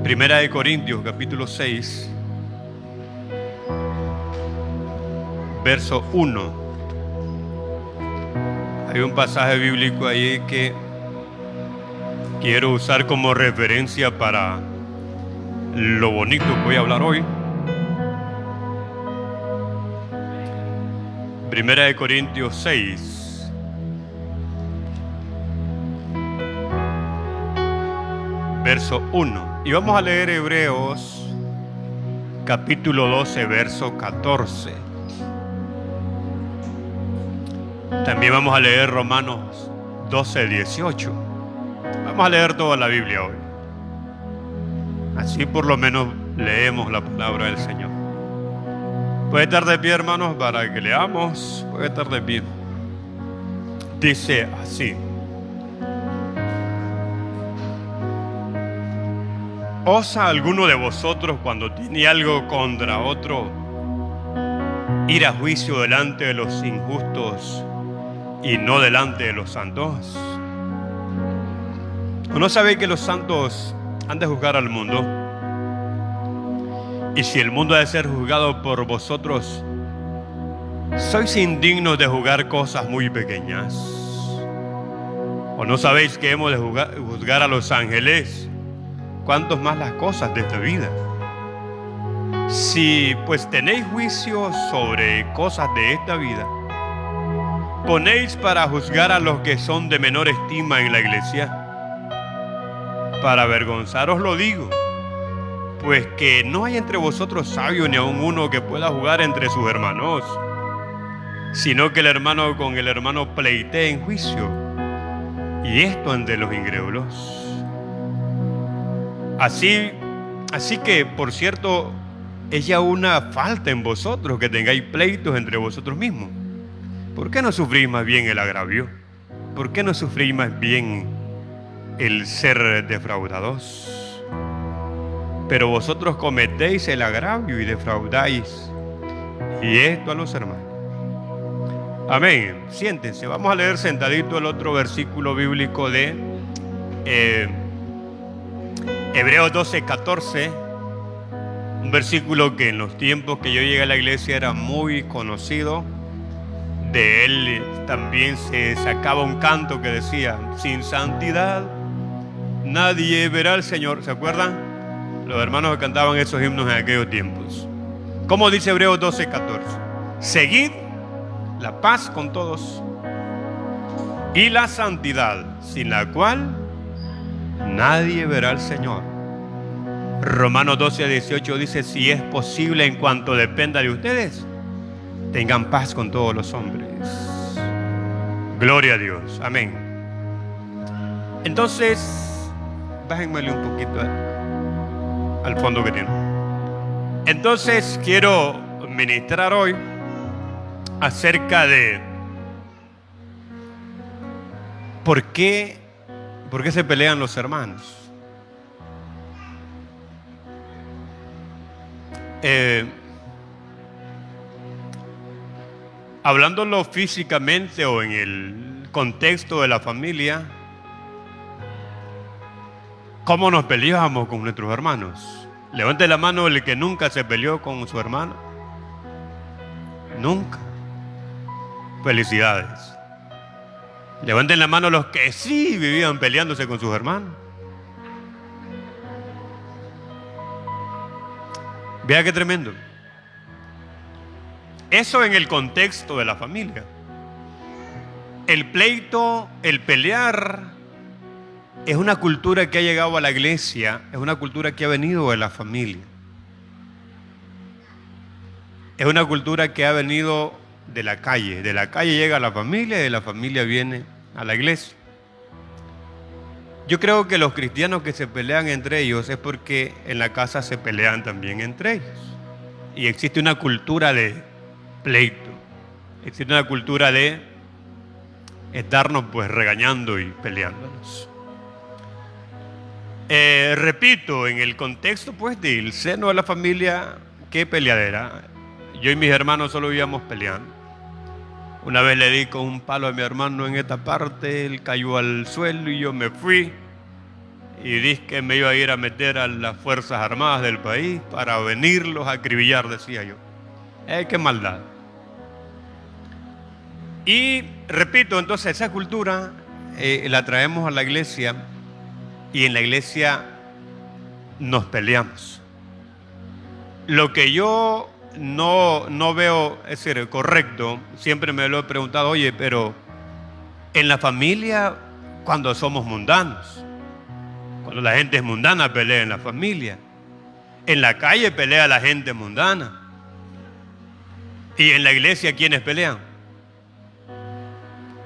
Primera de Corintios, capítulo 6, verso 1. Hay un pasaje bíblico ahí que quiero usar como referencia para lo bonito que voy a hablar hoy. Primera de Corintios 6, verso 1. Y vamos a leer Hebreos, capítulo 12, verso 14. También vamos a leer Romanos 12, 18. Vamos a leer toda la Biblia hoy. Así por lo menos leemos la palabra del Señor. Puede estar de pie, hermanos, para que leamos. Puede estar de pie. Dice así: ¿Osa alguno de vosotros, cuando tiene algo contra otro, ir a juicio delante de los injustos y no delante de los santos? ¿O no sabéis que los santos han de juzgar al mundo? Y si el mundo ha de ser juzgado por vosotros, ¿sois indignos de juzgar cosas muy pequeñas? ¿O no sabéis que hemos de juzgar a los ángeles? ¿Cuántos más las cosas de esta vida? Si pues tenéis juicio sobre cosas de esta vida, ¿ponéis para juzgar a los que son de menor estima en la iglesia? Para avergonzaros lo digo, pues que no hay entre vosotros sabio ni aun uno que pueda jugar entre sus hermanos, sino que el hermano con el hermano pleitee en juicio, y esto ante los incrédulos. Así que, por cierto, es ya una falta en vosotros que tengáis pleitos entre vosotros mismos. ¿Por qué no sufrís más bien el agravio? ¿Por qué no sufrís más bien el ser defraudados? Pero vosotros cometéis el agravio y defraudáis, y esto a los hermanos. Amén. Siéntense, vamos a leer sentadito el otro versículo bíblico de Hebreos 12, 14, un versículo que en los tiempos que yo llegué a la iglesia era muy conocido. De él también se sacaba un canto que decía: sin santidad nadie verá al Señor. ¿Se acuerdan? Los hermanos que cantaban esos himnos en aquellos tiempos. ¿Cómo dice Hebreos 12, 14? Seguid la paz con todos y la santidad, sin la cual nadie verá al Señor. Romanos 12, 18 dice: si es posible, en cuanto dependa de ustedes, tengan paz con todos los hombres. Gloria a Dios. Amén. Entonces, bájenmele un poquito al fondo que tiene. Entonces, quiero ministrar hoy acerca de ¿por qué se pelean los hermanos? Hablándolo físicamente o en el contexto de la familia, ¿cómo nos peleamos con nuestros hermanos? Levante la mano el que nunca se peleó con su hermano. Nunca. Felicidades. Levanten la mano los que sí vivían peleándose con sus hermanos. Vea qué tremendo. Eso en el contexto de la familia. El pleito, el pelear, es una cultura que ha llegado a la iglesia, es una cultura que ha venido de la familia. Es una cultura que ha venido de la calle llega a la familia y de la familia viene a la iglesia. Yo creo que los cristianos que se pelean entre ellos es porque en la casa se pelean también entre ellos. Y existe una cultura de pleito, existe una cultura de estarnos pues regañando y peleándonos. Repito, en el contexto pues del seno de la familia, qué peleadera. Yo y mis hermanos solo íbamos peleando. Una vez le di con un palo a mi hermano en esta parte, él cayó al suelo y yo me fui. y dice que me iba a ir a meter a las Fuerzas Armadas del país para venirlos a acribillar, decía yo. ¡Qué maldad! Y repito, entonces esa cultura la traemos a la iglesia y en la iglesia nos peleamos. Lo que yo no veo, es decir, correcto, siempre me lo he preguntado, oye, pero en la familia, cuando somos mundanos, cuando la gente es mundana, pelea en la familia. En la calle pelea la gente mundana. Y en la iglesia, ¿quiénes pelean?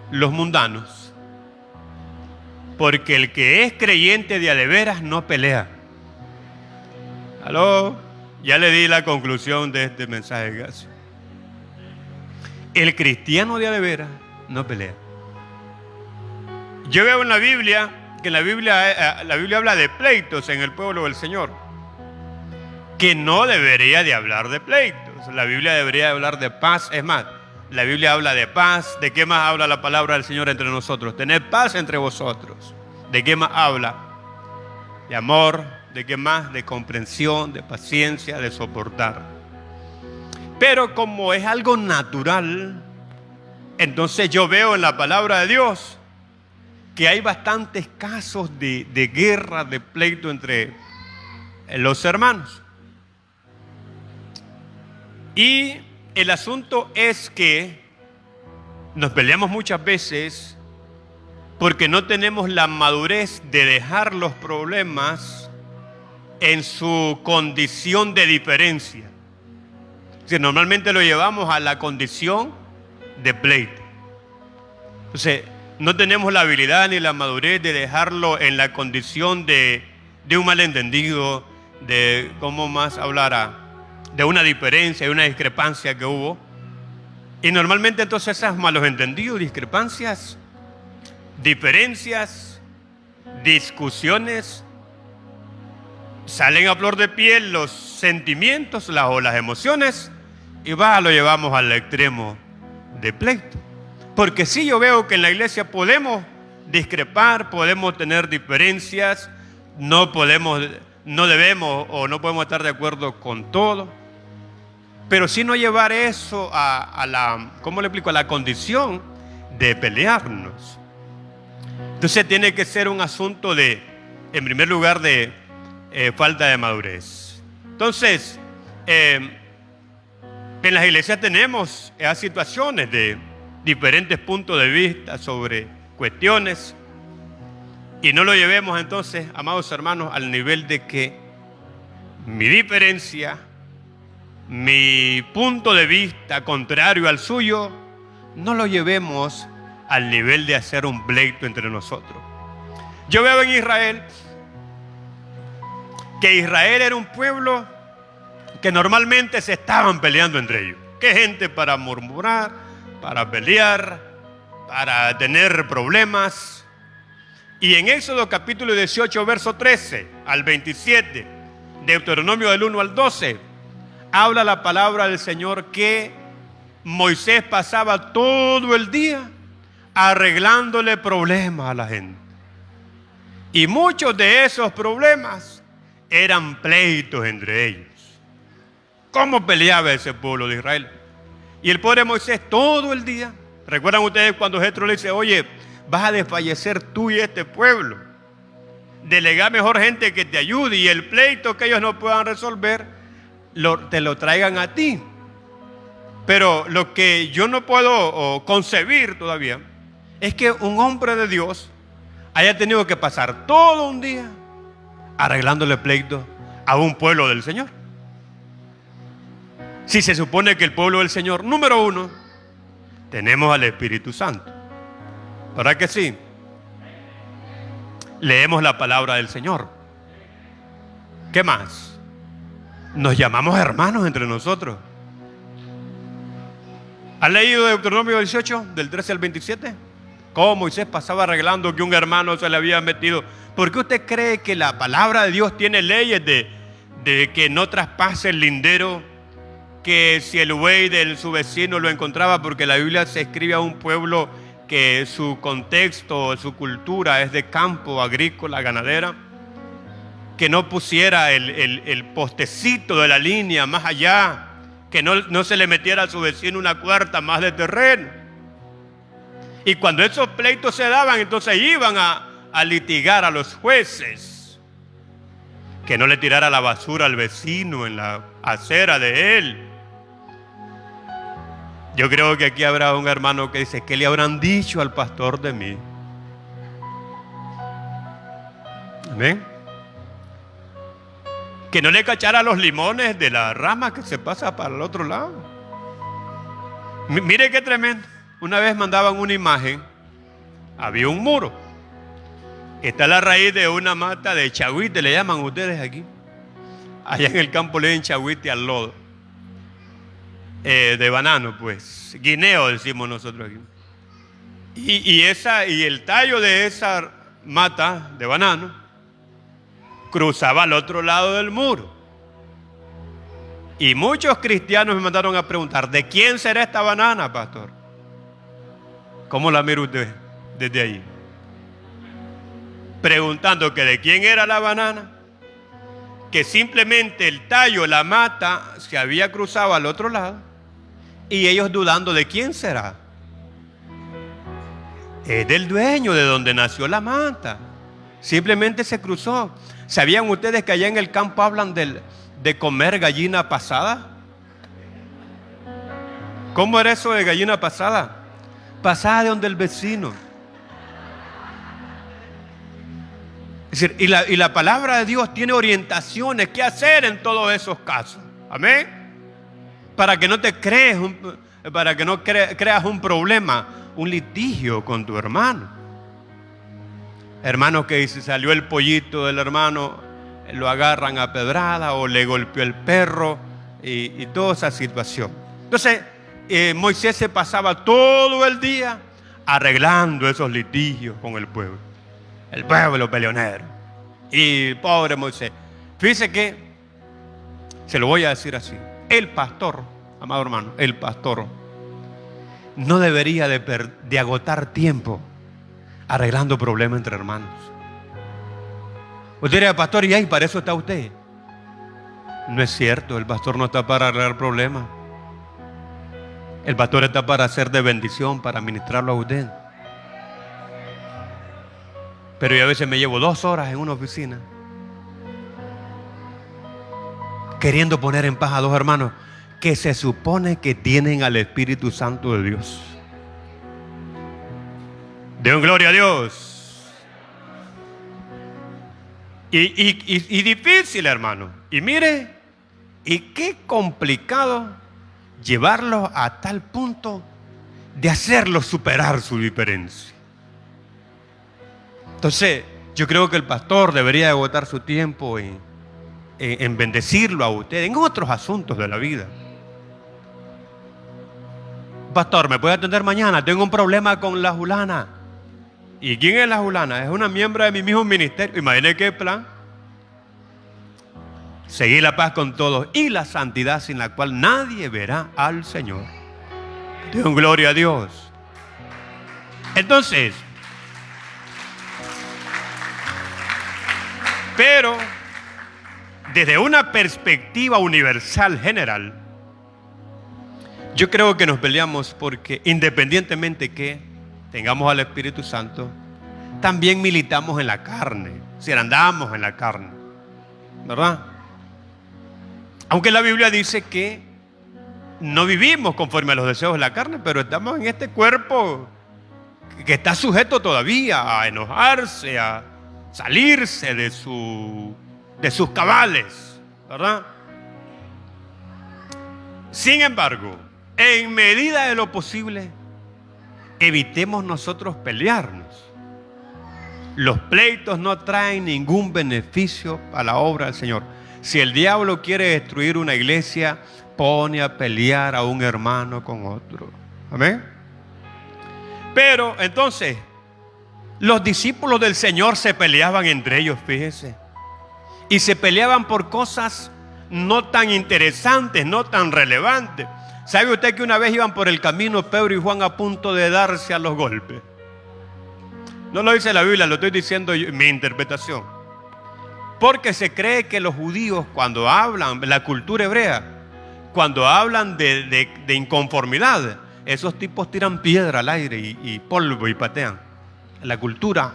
Los mundanos. Porque el que es creyente de a de veras no pelea. ¿Aló? Ya le di la conclusión de este mensaje, gracias. El cristiano de a de veras no pelea. Yo veo en la Biblia que la Biblia habla de pleitos en el pueblo del Señor, que no debería de hablar de pleitos. La Biblia debería hablar de paz. Es más, la Biblia habla de paz. ¿De qué más habla la palabra del Señor entre nosotros? Tener paz entre vosotros. ¿De qué más habla? De amor. ¿De qué más? De comprensión, de paciencia, de soportar. Pero como es algo natural, entonces yo veo en la palabra de Dios que hay bastantes casos de guerra, de pleito entre los hermanos. Y el asunto es que nos peleamos muchas veces porque no tenemos la madurez de dejar los problemas en su condición de diferencia. O sea, normalmente lo llevamos a la condición de pleito. Entonces, no tenemos la habilidad ni la madurez de dejarlo en la condición de un malentendido, de cómo más hablar, de una diferencia, de una discrepancia que hubo. Y normalmente entonces esos malos entendidos, discrepancias, diferencias, discusiones, salen a flor de piel los sentimientos o las emociones y lo llevamos al extremo de pleito. Porque sí, yo veo que en la iglesia podemos discrepar, podemos tener diferencias, no debemos o no podemos estar de acuerdo con todo, pero sí no llevar eso a la condición de pelearnos. Entonces tiene que ser un asunto en primer lugar, de falta de madurez. Entonces, en las iglesias tenemos esas situaciones de diferentes puntos de vista sobre cuestiones y no lo llevemos entonces, amados hermanos, al nivel de que mi diferencia, mi punto de vista contrario al suyo, no lo llevemos al nivel de hacer un pleito entre nosotros. Yo veo en Israel que Israel era un pueblo que normalmente se estaban peleando entre ellos. ¿Qué gente para murmurar, para pelear, para tener problemas? Y en Éxodo capítulo 18, verso 13 al 27, Deuteronomio del 1 al 12, habla la palabra del Señor que Moisés pasaba todo el día arreglándole problemas a la gente. Y muchos de esos problemas eran pleitos entre ellos. ¿Cómo peleaba ese pueblo de Israel? Y el pobre Moisés todo el día. ¿Recuerdan ustedes cuando Jetro le dice, oye, vas a desfallecer tú y este pueblo? Delega mejor gente que te ayude y el pleito que ellos no puedan resolver, te lo traigan a ti. Pero lo que yo no puedo concebir todavía es que un hombre de Dios haya tenido que pasar todo un día arreglándole pleito a un pueblo del Señor. Si se supone que el pueblo del Señor, número uno, tenemos al Espíritu Santo. ¿Verdad que sí? Leemos la palabra del Señor. ¿Qué más? Nos llamamos hermanos entre nosotros. ¿Han leído Deuteronomio 18, del 13 al 27? Cómo Moisés pasaba arreglando que un hermano se le había metido. ¿Por qué usted cree que la palabra de Dios tiene leyes de que no traspase el lindero? Que si el buey de su vecino lo encontraba, porque la Biblia se escribe a un pueblo que su contexto, su cultura es de campo, agrícola, ganadera. que no pusiera el postecito de la línea más allá, que no se le metiera a su vecino una cuarta más de terreno. Y cuando esos pleitos se daban, entonces iban a litigar a los jueces, que no le tirara la basura al vecino en la acera de él. Yo creo que aquí habrá un hermano que dice: ¿qué le habrán dicho al pastor de mí? Amén. Que no le cachara los limones de la rama que se pasa para el otro lado. Mire qué tremendo. Una vez mandaban una imagen. Había un muro. Está la raíz de una mata de chagüite, le llaman ustedes aquí. Allá en el campo le ven chagüite al lodo. De banano, pues. Guineo decimos nosotros aquí. Y el tallo de esa mata de banano cruzaba al otro lado del muro. Y muchos cristianos me mandaron a preguntar: ¿de quién será esta banana, pastor? ¿Cómo la mira usted desde ahí? Preguntando que de quién era la banana, que simplemente el tallo, la mata, se había cruzado al otro lado, y ellos dudando de quién será. Es del dueño de donde nació la mata. Simplemente se cruzó. ¿Sabían ustedes que allá en el campo hablan de comer gallina pasada? ¿Cómo era eso de gallina pasada? Pasada de donde el vecino. Es decir, y la palabra de Dios tiene orientaciones qué hacer en todos esos casos. Amén. Para que no te creas creas un problema, un litigio con tu hermano. Hermano que si salió el pollito del hermano, lo agarran a pedrada o le golpeó el perro y toda esa situación. Entonces, Moisés se pasaba todo el día arreglando esos litigios con el pueblo peleonero. Y pobre Moisés. Fíjese que, se lo voy a decir así, el pastor, amado hermano, el pastor no debería de agotar tiempo arreglando problemas entre hermanos. Usted diría: pastor, y ahí para eso está usted. No es cierto, el pastor no está para arreglar problemas. El pastor está para ser de bendición, para ministrarlo a usted. Pero yo a veces me llevo 2 horas en una oficina queriendo poner en paz a 2 hermanos que se supone que tienen al Espíritu Santo de Dios. Den gloria a Dios. Y difícil, hermano. Y mire, y qué complicado llevarlos a tal punto de hacerlos superar su diferencia. Entonces, yo creo que el pastor debería agotar su tiempo en bendecirlo a usted en otros asuntos de la vida. Pastor, ¿me puede atender mañana? Tengo un problema con la fulana. ¿Y quién es la fulana? Es una miembro de mi mismo ministerio. Imagine qué plan. Seguir la paz con todos y la santidad sin la cual nadie verá al Señor. Den gloria a Dios. Entonces, pero desde una perspectiva universal general, yo creo que nos peleamos porque independientemente que tengamos al Espíritu Santo, también militamos en la carne, si andamos en la carne, ¿verdad? Aunque la Biblia dice que no vivimos conforme a los deseos de la carne, pero estamos en este cuerpo que está sujeto todavía a enojarse, a salirse de sus cabales, ¿verdad? Sin embargo, en medida de lo posible, evitemos nosotros pelearnos. Los pleitos no traen ningún beneficio a la obra del Señor. Si el diablo quiere destruir una iglesia, pone a pelear a un hermano con otro. Amén. Pero entonces, los discípulos del Señor se peleaban entre ellos, fíjese. Y se peleaban por cosas no tan interesantes, no tan relevantes. ¿Sabe usted que una vez iban por el camino Pedro y Juan a punto de darse a los golpes? No lo dice la Biblia, lo estoy diciendo yo, mi interpretación. Porque se cree que los judíos, cuando hablan, la cultura hebrea, cuando hablan de inconformidad, esos tipos tiran piedra al aire y polvo y patean. La cultura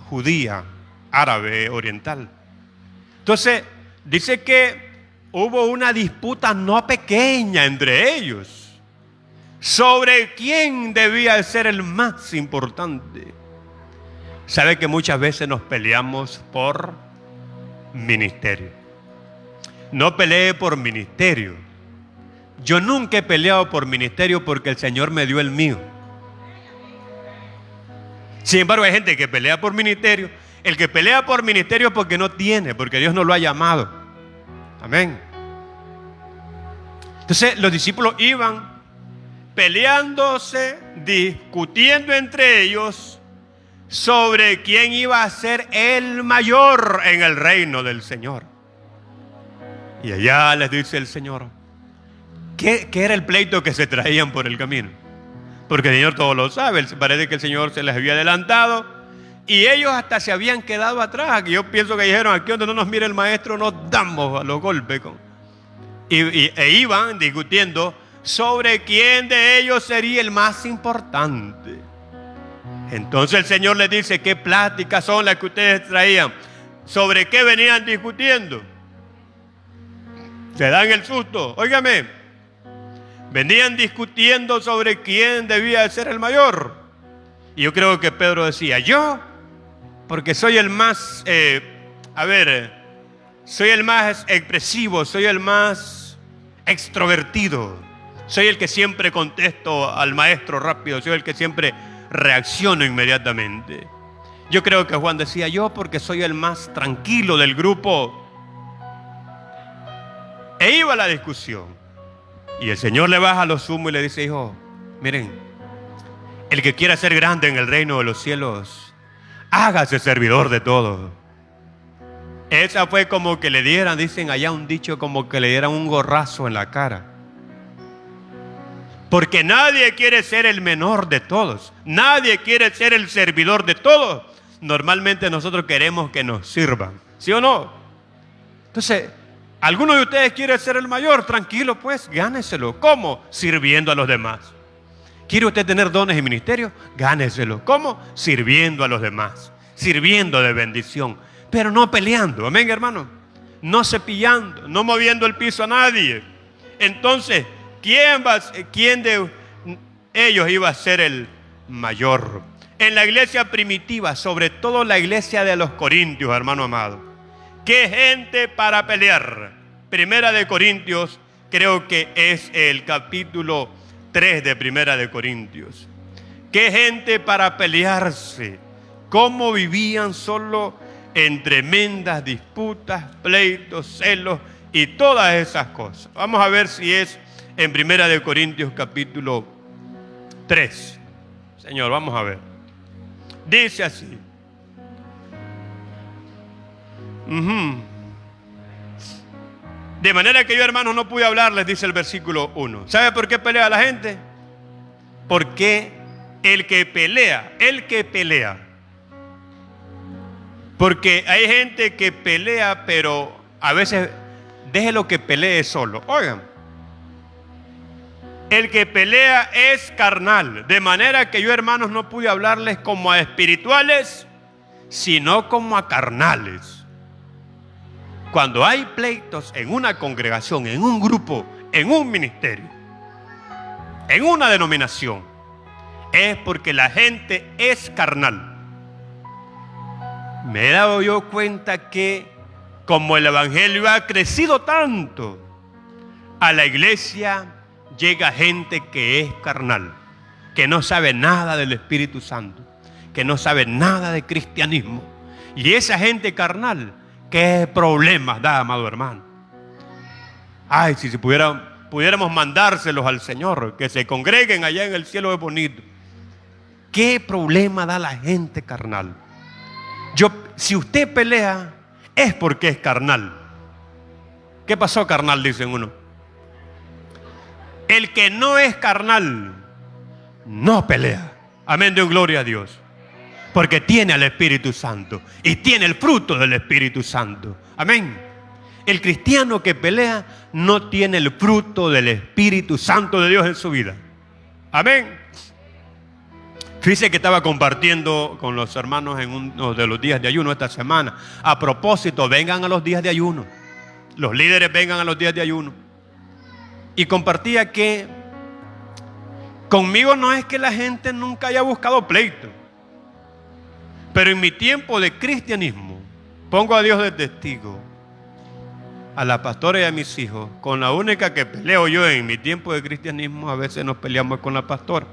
judía, árabe, oriental. Entonces, dice que hubo una disputa no pequeña entre ellos sobre quién debía ser el más importante. Sabe que muchas veces nos peleamos por ministerio. No peleé por ministerio. Yo nunca he peleado por ministerio porque el Señor me dio el mío. Sin embargo, hay gente que pelea por ministerio. El que pelea por ministerio es porque no tiene, porque Dios no lo ha llamado. Amén. Entonces los discípulos iban peleándose, discutiendo entre ellos sobre quién iba a ser el mayor en el reino del Señor. Y allá les dice el Señor, ¿qué era el pleito que se traían por el camino? Porque el Señor todo lo sabe. Parece que el Señor se les había adelantado y ellos hasta se habían quedado atrás. Yo pienso que dijeron, aquí donde no nos mire el maestro nos damos a los golpes. E iban discutiendo sobre quién de ellos sería el más importante. Entonces el Señor les dice, ¿qué pláticas son las que ustedes traían? ¿Sobre qué venían discutiendo? Se dan el susto. Óigame, venían discutiendo sobre quién debía ser el mayor. Y yo creo que Pedro decía, yo, porque soy el más, soy el más expresivo, soy el más extrovertido, soy el que siempre contesto al maestro rápido, soy el que siempre reacciono inmediatamente. Yo creo que Juan decía, yo porque soy el más tranquilo del grupo. E iba la discusión. Y el Señor le baja los humos y le dice, hijo, miren, el que quiera ser grande en el reino de los cielos, hágase servidor de todos. Esa fue como que le dieran, dicen allá un dicho, como que le dieran un gorrazo en la cara. Porque nadie quiere ser el menor de todos. Nadie quiere ser el servidor de todos. Normalmente nosotros queremos que nos sirvan. ¿Sí o no? Entonces, ¿alguno de ustedes quiere ser el mayor? Tranquilo pues, gáneselo. ¿Cómo? Sirviendo a los demás. ¿Quiere usted tener dones y ministerio? Gáneselo. ¿Cómo? Sirviendo a los demás. Sirviendo de bendición. Pero no peleando. Amén, hermano. No cepillando. No moviendo el piso a nadie. Entonces, ¿quién de ellos iba a ser el mayor? En la iglesia primitiva, sobre todo la iglesia de los Corintios, hermano amado. ¿Qué gente para pelear? Primera de Corintios, creo que es el capítulo 3 de Primera de Corintios. ¿Qué gente para pelearse? ¿Cómo vivían solo en tremendas disputas, pleitos, celos y todas esas cosas? Vamos a ver si es en Primera de Corintios capítulo 3. Señor, vamos a ver. Dice así. De manera que yo, hermanos, no pude hablarles, dice el versículo 1. ¿Sabe por qué pelea la gente? Porque el que pelea. Porque hay gente que pelea, pero a veces déjelo que pelee solo. Oigan, el que pelea es carnal. De manera que yo, hermanos, no pude hablarles como a espirituales, sino como a carnales. Cuando hay pleitos en una congregación, en un grupo, en un ministerio, en una denominación, es porque la gente es carnal. Me he dado yo cuenta que como el evangelio ha crecido tanto, a la iglesia llega gente que es carnal, que no sabe nada del Espíritu Santo, que no sabe nada de cristianismo. Y esa gente carnal, ¿qué problemas da, amado hermano? Ay, si pudiéramos mandárselos al Señor, que se congreguen allá en el cielo de bonito. ¿Qué problema da la gente carnal? Si usted pelea, es porque es carnal. ¿Qué pasó, carnal? Dicen uno. El que no es carnal, no pelea. Amén, de gloria a Dios. Porque tiene al Espíritu Santo y tiene el fruto del Espíritu Santo. Amén. El cristiano que pelea no tiene el fruto del Espíritu Santo de Dios en su vida. Amén. Fíjese que estaba compartiendo con los hermanos en uno de los días de ayuno esta semana. A propósito, vengan a los días de ayuno. Los líderes vengan a los días de ayuno. Y compartía que conmigo no es que la gente nunca haya buscado pleito. Pero en mi tiempo de cristianismo, pongo a Dios de testigo, a la pastora y a mis hijos, con la única que peleo yo en mi tiempo de cristianismo, a veces nos peleamos con la pastora.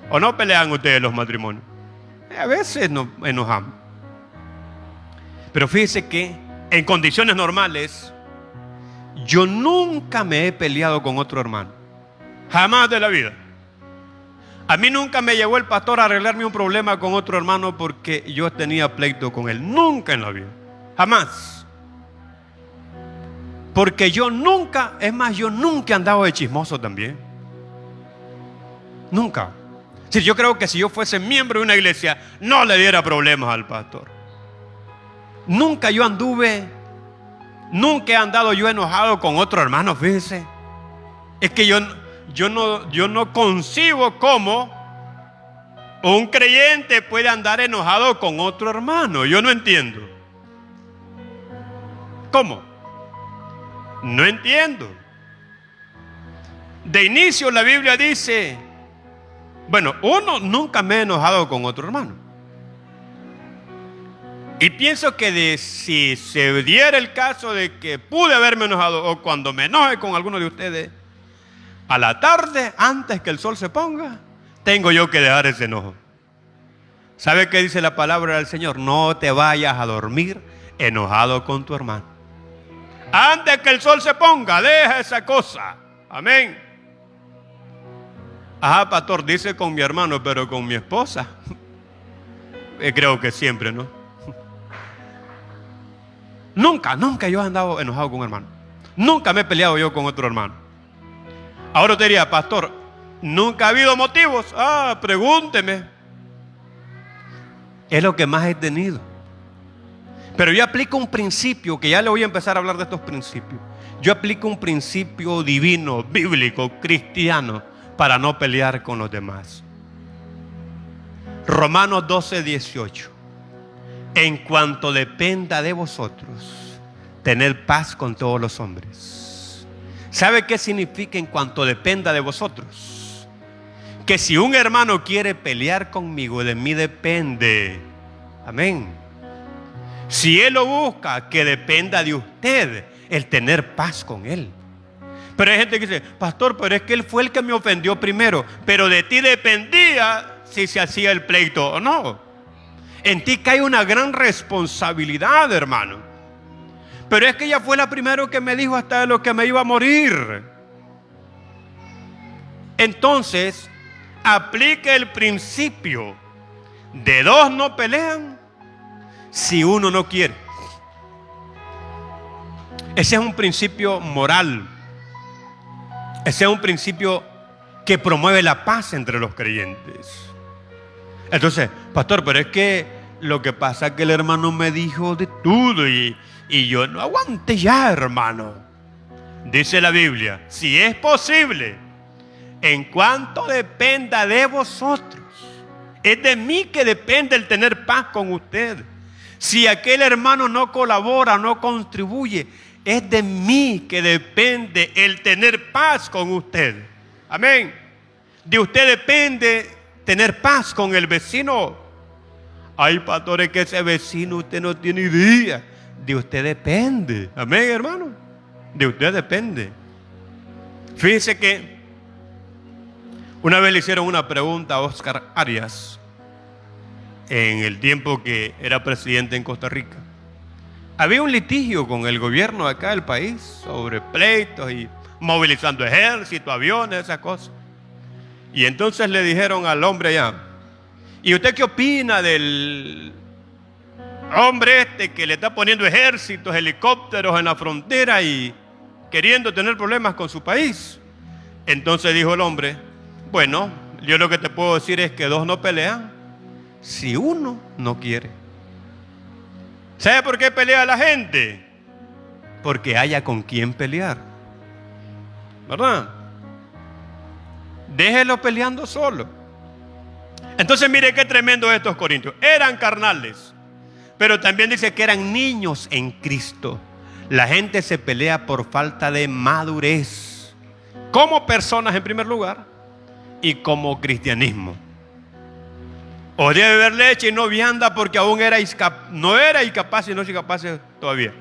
¿O no pelean ustedes los matrimonios? A veces nos enojamos. Pero fíjese que en condiciones normales, yo nunca me he peleado con otro hermano. Jamás de la vida. A mí nunca me llevó el pastor a arreglarme un problema con otro hermano porque yo tenía pleito con él. Nunca en la vida. Jamás. Porque yo nunca he andado de chismoso también. Nunca. Si yo creo que si yo fuese miembro de una iglesia, no le diera problemas al pastor. Nunca he andado yo enojado con otro hermano, fíjese. Es que yo no concibo cómo un creyente puede andar enojado con otro hermano. Yo no entiendo. ¿Cómo? No entiendo. De inicio la Biblia dice, bueno, nunca me he enojado con otro hermano. Y pienso que si se diera el caso de que pude haberme enojado o cuando me enoje con alguno de ustedes, a la tarde, antes que el sol se ponga, tengo yo que dejar ese enojo. ¿Sabe qué dice la palabra del Señor? No te vayas a dormir enojado con tu hermano. Antes que el sol se ponga, deja esa cosa. Amén. Ajá, pastor, dice con mi hermano, pero con mi esposa. Creo que siempre, ¿no? Nunca yo he andado enojado con un hermano. Nunca me he peleado yo con otro hermano. Ahora te diría, pastor, ¿nunca ha habido motivos? Pregúnteme. Es lo que más he tenido. Pero yo aplico un principio, que ya le voy a empezar a hablar de estos principios. Yo aplico un principio divino, bíblico, cristiano, para no pelear con los demás. Romanos 12:18. En cuanto dependa de vosotros, tened paz con todos los hombres. ¿Sabe qué significa en cuanto dependa de vosotros? Que si un hermano quiere pelear conmigo, de mí depende. Amén. Si él lo busca, que dependa de usted el tener paz con él. Pero hay gente que dice, pastor, pero es que él fue el que me ofendió primero. Pero de ti dependía si se hacía el pleito o no. En ti cae una gran responsabilidad, hermano. Pero es que ella fue la primera que me dijo hasta de lo que me iba a morir. Entonces, aplique el principio de dos no pelean si uno no quiere. Ese es un principio moral. Ese es un principio que promueve la paz entre los creyentes. Entonces, pastor, pero es que lo que pasa es que el hermano me dijo de todo y yo no aguante ya, hermano. Dice la Biblia, si es posible, en cuanto dependa de vosotros, es de mí que depende el tener paz con usted. Si aquel hermano no colabora, no contribuye, es de mí que depende el tener paz con usted. Amén. De usted depende tener paz con el vecino. Hay pastores que ese vecino usted no tiene idea. De usted depende. Amén, hermano. De usted depende. Fíjese que una vez le hicieron una pregunta a Oscar Arias en el tiempo que era presidente en Costa Rica. Había un litigio con el gobierno de acá del país sobre pleitos y movilizando ejército, aviones, esas cosas. Y entonces le dijeron al hombre allá, ¿y usted qué opina del hombre que le está poniendo ejércitos, helicópteros en la frontera y queriendo tener problemas con su país? Entonces dijo el hombre, bueno, yo lo que te puedo decir es que dos no pelean si uno no quiere. ¿Sabe por qué pelea la gente? Porque haya con quién pelear, ¿verdad? Déjelo peleando solo. Entonces mire qué tremendo estos corintios. Eran carnales, pero también dice que eran niños en Cristo. La gente se pelea por falta de madurez, como personas en primer lugar y como cristianismo. O debe beber leche y no vianda porque aún no era incapaz y no es incapaz todavía.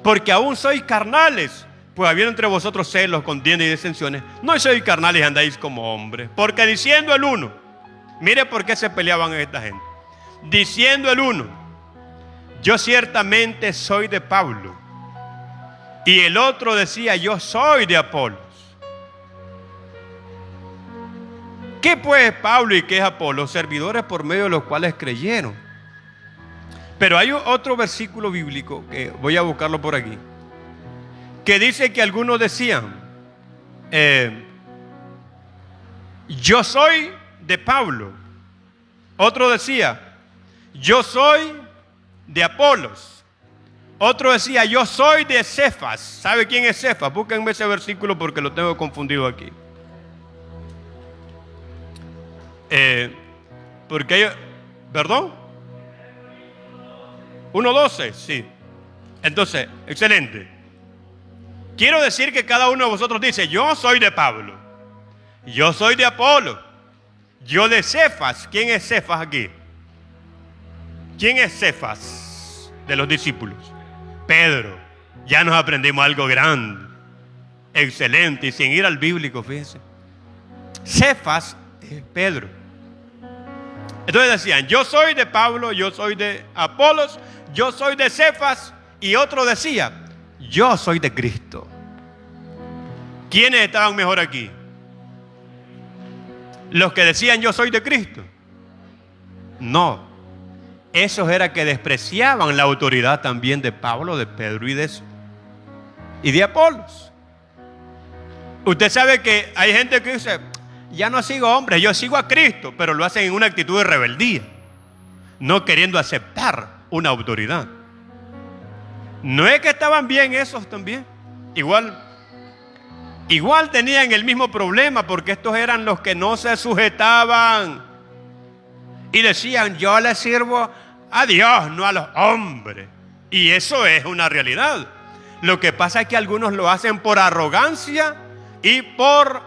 Porque aún sois carnales, pues habiendo entre vosotros celos, contiendas y disensiones, no sois carnales y andáis como hombres. Porque diciendo el uno, mire por qué se peleaban esta gente. Diciendo el uno, yo ciertamente soy de Pablo. Y el otro decía, yo soy de Apolos. ¿Qué pues es Pablo y qué es Apolos? Servidores por medio de los cuales creyeron. Pero hay otro versículo bíblico, que voy a buscarlo por aquí, que dice que algunos decían, yo soy de Pablo. Otro decía, yo soy de Apolos. Otro decía, yo soy de Cefas. ¿Sabe quién es Cefas? Búsquenme ese versículo porque lo tengo confundido aquí. Porque yo, ¿perdón? 1:12, sí. Entonces, excelente. Quiero decir que cada uno de vosotros dice, yo soy de Pablo, yo soy de Apolo, yo de Cefas. ¿Quién es Cefas aquí? ¿Quién es Cefas de los discípulos? Pedro. Ya nos aprendimos algo grande, excelente, y sin ir al bíblico, fíjense. Cefas es Pedro. Entonces decían, yo soy de Pablo, yo soy de Apolos, yo soy de Cefas. Y otro decía, yo soy de Cristo. ¿Quiénes estaban mejor aquí? ¿Los que decían yo soy de Cristo? No. Esos eran que despreciaban la autoridad también de Pablo, de Pedro y de Apolos. Usted sabe que hay gente que dice, ya no sigo hombres, yo sigo a Cristo, pero lo hacen en una actitud de rebeldía, no queriendo aceptar una autoridad. No es que estaban bien esos también, igual tenían el mismo problema, porque estos eran los que no se sujetaban y decían, yo le sirvo a Dios, no a los hombres. Y eso es una realidad. Lo que pasa es que algunos lo hacen por arrogancia y por,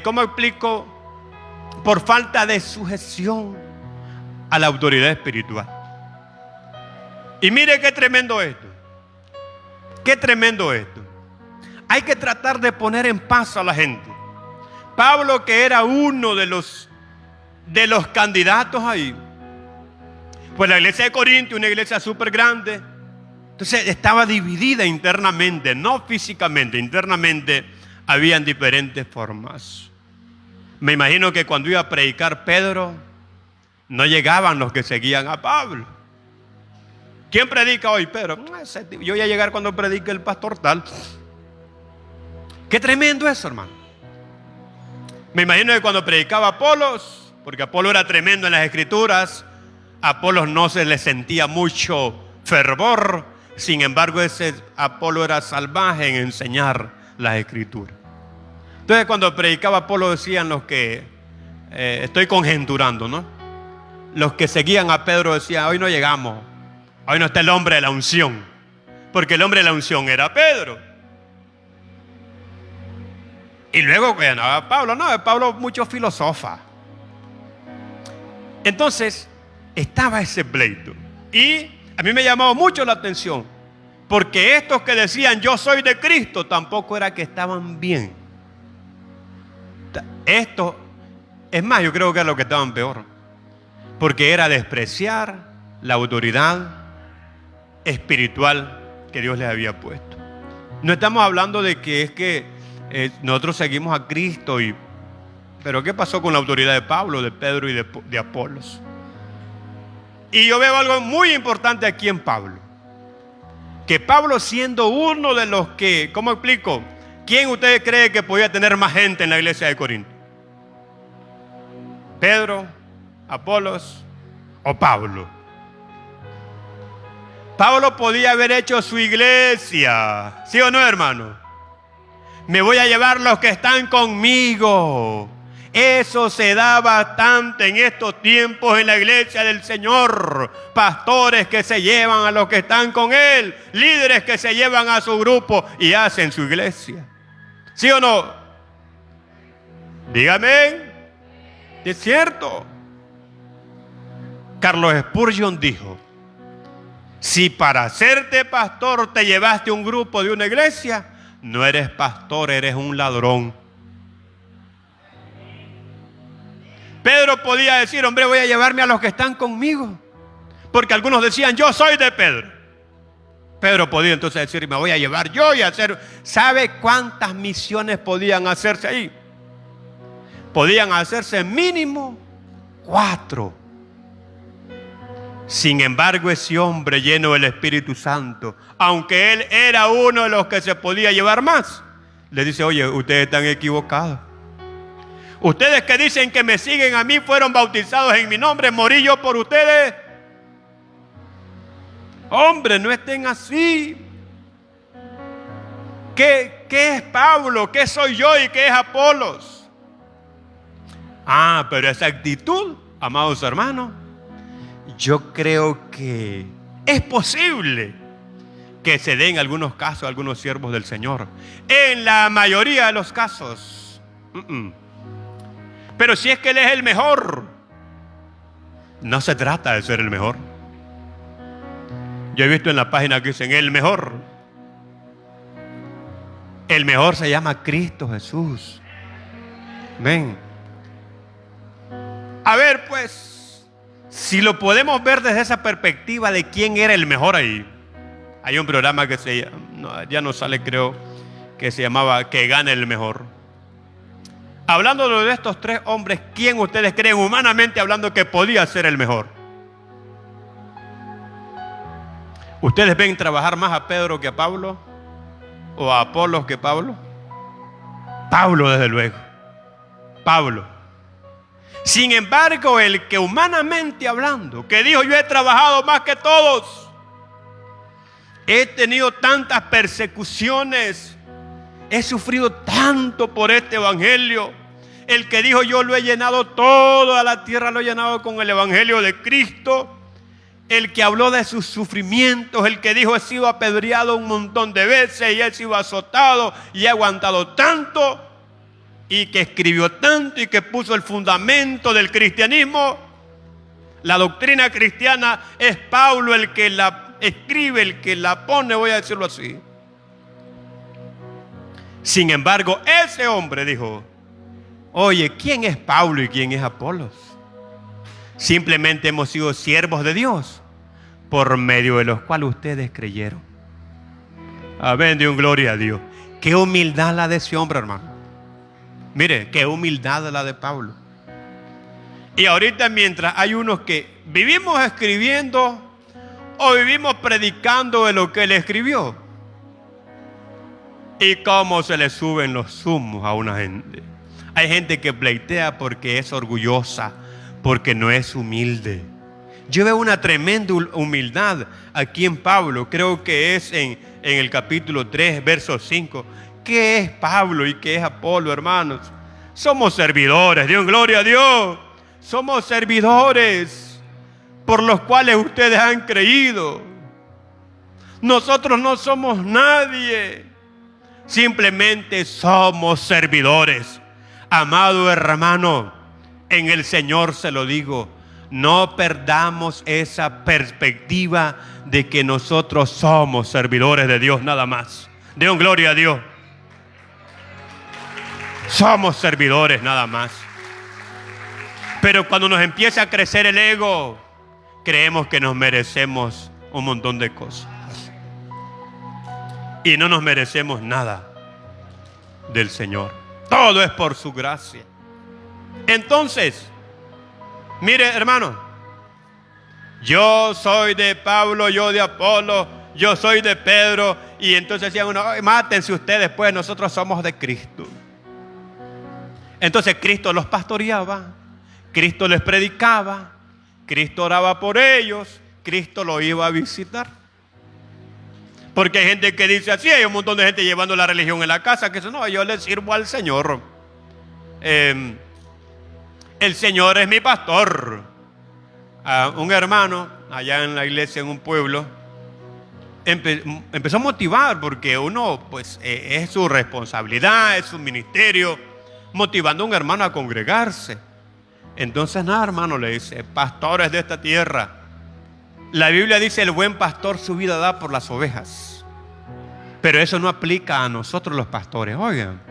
¿cómo explico? Por falta de sujeción a la autoridad espiritual. Y mire qué tremendo esto. Qué tremendo esto. Hay que tratar de poner en paz a la gente. Pablo, que era uno de los candidatos ahí, pues la iglesia de Corinto, una iglesia súper grande, entonces estaba dividida internamente, no físicamente, internamente habían diferentes formas. Me imagino que cuando iba a predicar Pedro, no llegaban los que seguían a Pablo. ¿Quién predica hoy? Pedro. Yo voy a llegar cuando predique el pastor tal. Qué tremendo eso, hermano. Me imagino que cuando predicaba Apolos, porque Apolo era tremendo en las escrituras, a Apolos no se le sentía mucho fervor. Sin embargo, ese Apolo era salvaje en enseñar las escrituras. Entonces, cuando predicaba Apolo, decían los que, estoy conjeturando, ¿no? Los que seguían a Pedro decían, hoy no llegamos, hoy no está el hombre de la unción, porque el hombre de la unción era Pedro. Y luego, bueno, Pablo mucho filosofa. Entonces, estaba ese pleito. Y a mí me llamó mucho la atención, porque estos que decían yo soy de Cristo, tampoco era que estaban bien. Esto, es más, yo creo que era lo que estaban peor, porque era despreciar la autoridad espiritual que Dios les había puesto. No estamos hablando de que es que nosotros seguimos a Cristo, pero ¿qué pasó con la autoridad de Pablo, de Pedro y de Apolos? Y yo veo algo muy importante aquí en Pablo, que Pablo, siendo uno de los que, ¿cómo explico? ¿Quién ustedes cree que podía tener más gente en la iglesia de Corinto? Pedro, Apolos o Pablo? Pablo podía haber hecho su iglesia, ¿sí o no, hermano? Me voy a llevar los que están conmigo. Eso se da bastante en estos tiempos en la iglesia del Señor. Pastores que se llevan a los que están con Él. Líderes que se llevan a su grupo y hacen su iglesia. ¿Sí o no? Dígame. Es cierto. Carlos Spurgeon dijo: si para hacerte pastor te llevaste un grupo de una iglesia, no eres pastor, eres un ladrón. Pedro podía decir: hombre, voy a llevarme a los que están conmigo. Porque algunos decían: yo soy de Pedro. Pedro podía entonces decir: me voy a llevar yo y hacer. ¿Sabe cuántas misiones podían hacerse ahí? Podían hacerse mínimo 4. Sin embargo, ese hombre lleno del Espíritu Santo, aunque él era uno de los que se podía llevar más, le dice: oye, ustedes están equivocados. Ustedes que dicen que me siguen a mí fueron bautizados en mi nombre, ¿morí yo por ustedes? Hombre, no estén así. ¿Qué es Pablo? ¿Qué soy yo y qué es Apolos? Pero esa actitud, amados hermanos, yo creo que es posible que se den en algunos casos algunos siervos del Señor. En la mayoría de los casos. Pero si es que Él es el mejor, no se trata de ser el mejor. Yo he visto en la página que dicen el mejor. El mejor se llama Cristo Jesús. Amén. A ver, pues, si lo podemos ver desde esa perspectiva de quién era el mejor ahí. Hay un programa que ya no sale, creo, que se llamaba Que gane el mejor. Hablando de estos 3 hombres, ¿quién ustedes creen humanamente hablando que podía ser el mejor? ¿Ustedes ven trabajar más a Pedro que a Pablo? ¿O a Apolos que Pablo? Pablo, desde luego. Pablo. Sin embargo, el que humanamente hablando, que dijo: yo he trabajado más que todos, he tenido tantas persecuciones, he sufrido tanto por este evangelio. El que dijo: yo lo he llenado toda la tierra, lo he llenado con el evangelio de Cristo. El que habló de sus sufrimientos, el que dijo: he sido apedreado un montón de veces y he sido azotado y he aguantado tanto, y que escribió tanto y que puso el fundamento del cristianismo. La doctrina cristiana es Pablo el que la escribe, el que la pone, voy a decirlo así. Sin embargo, ese hombre dijo: oye, ¿quién es Pablo y quién es Apolos? Simplemente hemos sido siervos de Dios, por medio de los cuales ustedes creyeron. Amén, de un gloria a Dios. Qué humildad la de ese hombre, hermano. Mire, qué humildad la de Pablo. Y ahorita, mientras hay unos que vivimos escribiendo o vivimos predicando de lo que él escribió, y cómo se le suben los humos a una gente. Hay gente que pleitea porque es orgullosa, porque no es humilde. Yo veo una tremenda humildad aquí en Pablo. Creo que es en el capítulo 3, verso 5. ¿Qué es Pablo y qué es Apolo, hermanos? Somos servidores, Dios, gloria a Dios. Somos servidores por los cuales ustedes han creído. Nosotros no somos nadie. Simplemente somos servidores. Amado hermano, en el Señor se lo digo, no perdamos esa perspectiva de que nosotros somos servidores de Dios nada más. Dios, gloria a Dios. Somos servidores nada más. Pero cuando nos empieza a crecer el ego, creemos que nos merecemos un montón de cosas. Y no nos merecemos nada del Señor. Todo es por su gracia. Entonces, mire, hermano, yo soy de Pablo, yo de Apolo, yo soy de Pedro. Y entonces decían uno: mátense ustedes, pues nosotros somos de Cristo. Entonces Cristo los pastoreaba, Cristo les predicaba, Cristo oraba por ellos, Cristo lo iba a visitar. Porque hay gente que dice así, hay un montón de gente llevando la religión en la casa, que dice, no, yo le sirvo al Señor. El Señor es mi pastor. Un hermano allá en la iglesia, en un pueblo, empezó a motivar, porque uno, pues, es su responsabilidad, es su ministerio, motivando a un hermano a congregarse. Entonces, nada, hermano, le dice, pastores de esta tierra, la Biblia dice, el buen pastor su vida da por las ovejas. Pero eso no aplica a nosotros los pastores. Oigan,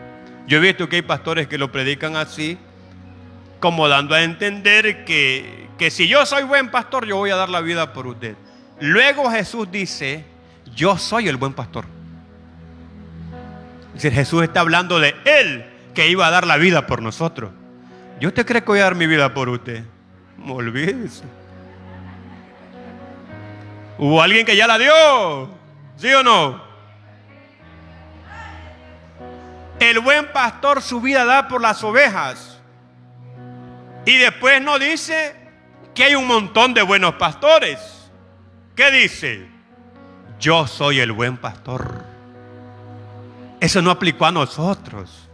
yo he visto que hay pastores que lo predican así, como dando a entender que si yo soy buen pastor, yo voy a dar la vida por usted. Luego Jesús dice, yo soy el buen pastor. Es decir, Jesús está hablando de Él, que iba a dar la vida por nosotros. ¿Yo usted cree que voy a dar mi vida por usted? No olvídese. ¿Hubo alguien que ya la dio? ¿Sí o no? El buen pastor su vida da por las ovejas. Y después nos dice que hay un montón de buenos pastores. ¿Qué dice? Yo soy el buen pastor. Eso no aplicó a nosotros.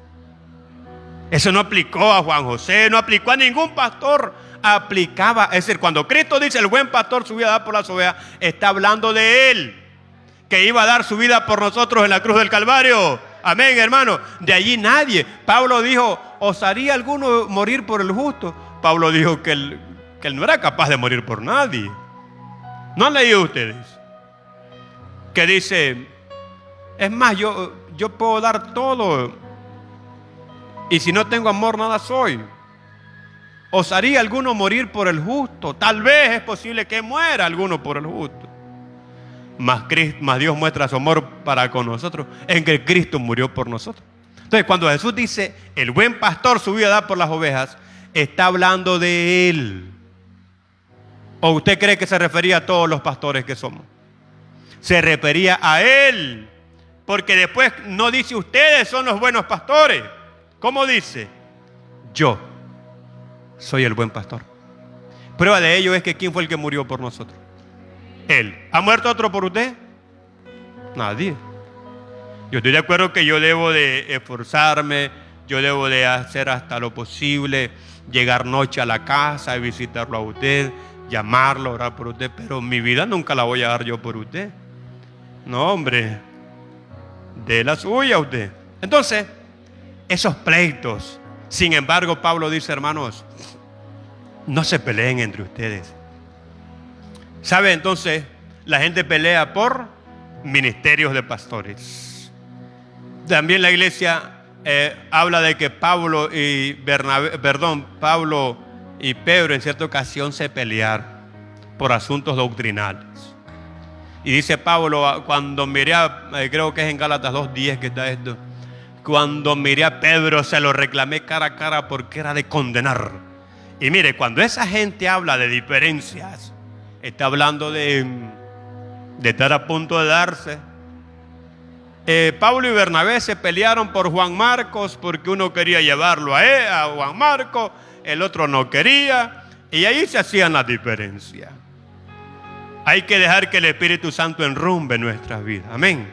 Eso no aplicó a Juan José, no aplicó a ningún pastor. Aplicaba, es decir, cuando Cristo dice el buen pastor su vida da por las ovejas, está hablando de Él, que iba a dar su vida por nosotros en la cruz del Calvario. Amén, hermano. De allí nadie. Pablo dijo, ¿osaría alguno morir por el justo? Pablo dijo que él no era capaz de morir por nadie. ¿No han leído ustedes? Que dice, es más, yo puedo dar todo, y si no tengo amor, nada soy. ¿Osaría alguno morir por el justo? Tal vez es posible que muera alguno por el justo. Mas Dios muestra su amor para con nosotros en que Cristo murió por nosotros. Entonces, cuando Jesús dice, el buen pastor su vida da por las ovejas, está hablando de Él. ¿O usted cree que se refería a todos los pastores que somos? Se refería a Él. Porque después no dice ustedes son los buenos pastores. ¿Cómo dice? Yo soy el buen pastor. Prueba de ello es que ¿quién fue el que murió por nosotros? Él. ¿Ha muerto otro por usted? Nadie. Yo estoy de acuerdo que yo debo de esforzarme, yo debo de hacer hasta lo posible, llegar noche a la casa y visitarlo a usted, llamarlo, orar por usted, pero mi vida nunca la voy a dar yo por usted. No, hombre, de la suya usted. Entonces, esos pleitos, sin embargo, Pablo dice, hermanos, no se peleen entre ustedes. ¿Sabe? Entonces, la gente pelea por ministerios de pastores. También la iglesia habla de que Pablo y Pedro en cierta ocasión se pelearon por asuntos doctrinales. Y dice Pablo, cuando miré creo que es en Gálatas 2:10 que está esto, cuando miré a Pedro se lo reclamé cara a cara porque era de condenar. Y mire, cuando esa gente habla de diferencias, está hablando de estar a punto de darse. Pablo y Bernabé se pelearon por Juan Marcos porque uno quería llevarlo a Juan Marcos, el otro no quería, y ahí se hacían las diferencias. Hay que dejar que el Espíritu Santo enrumbe nuestras vidas. Amén.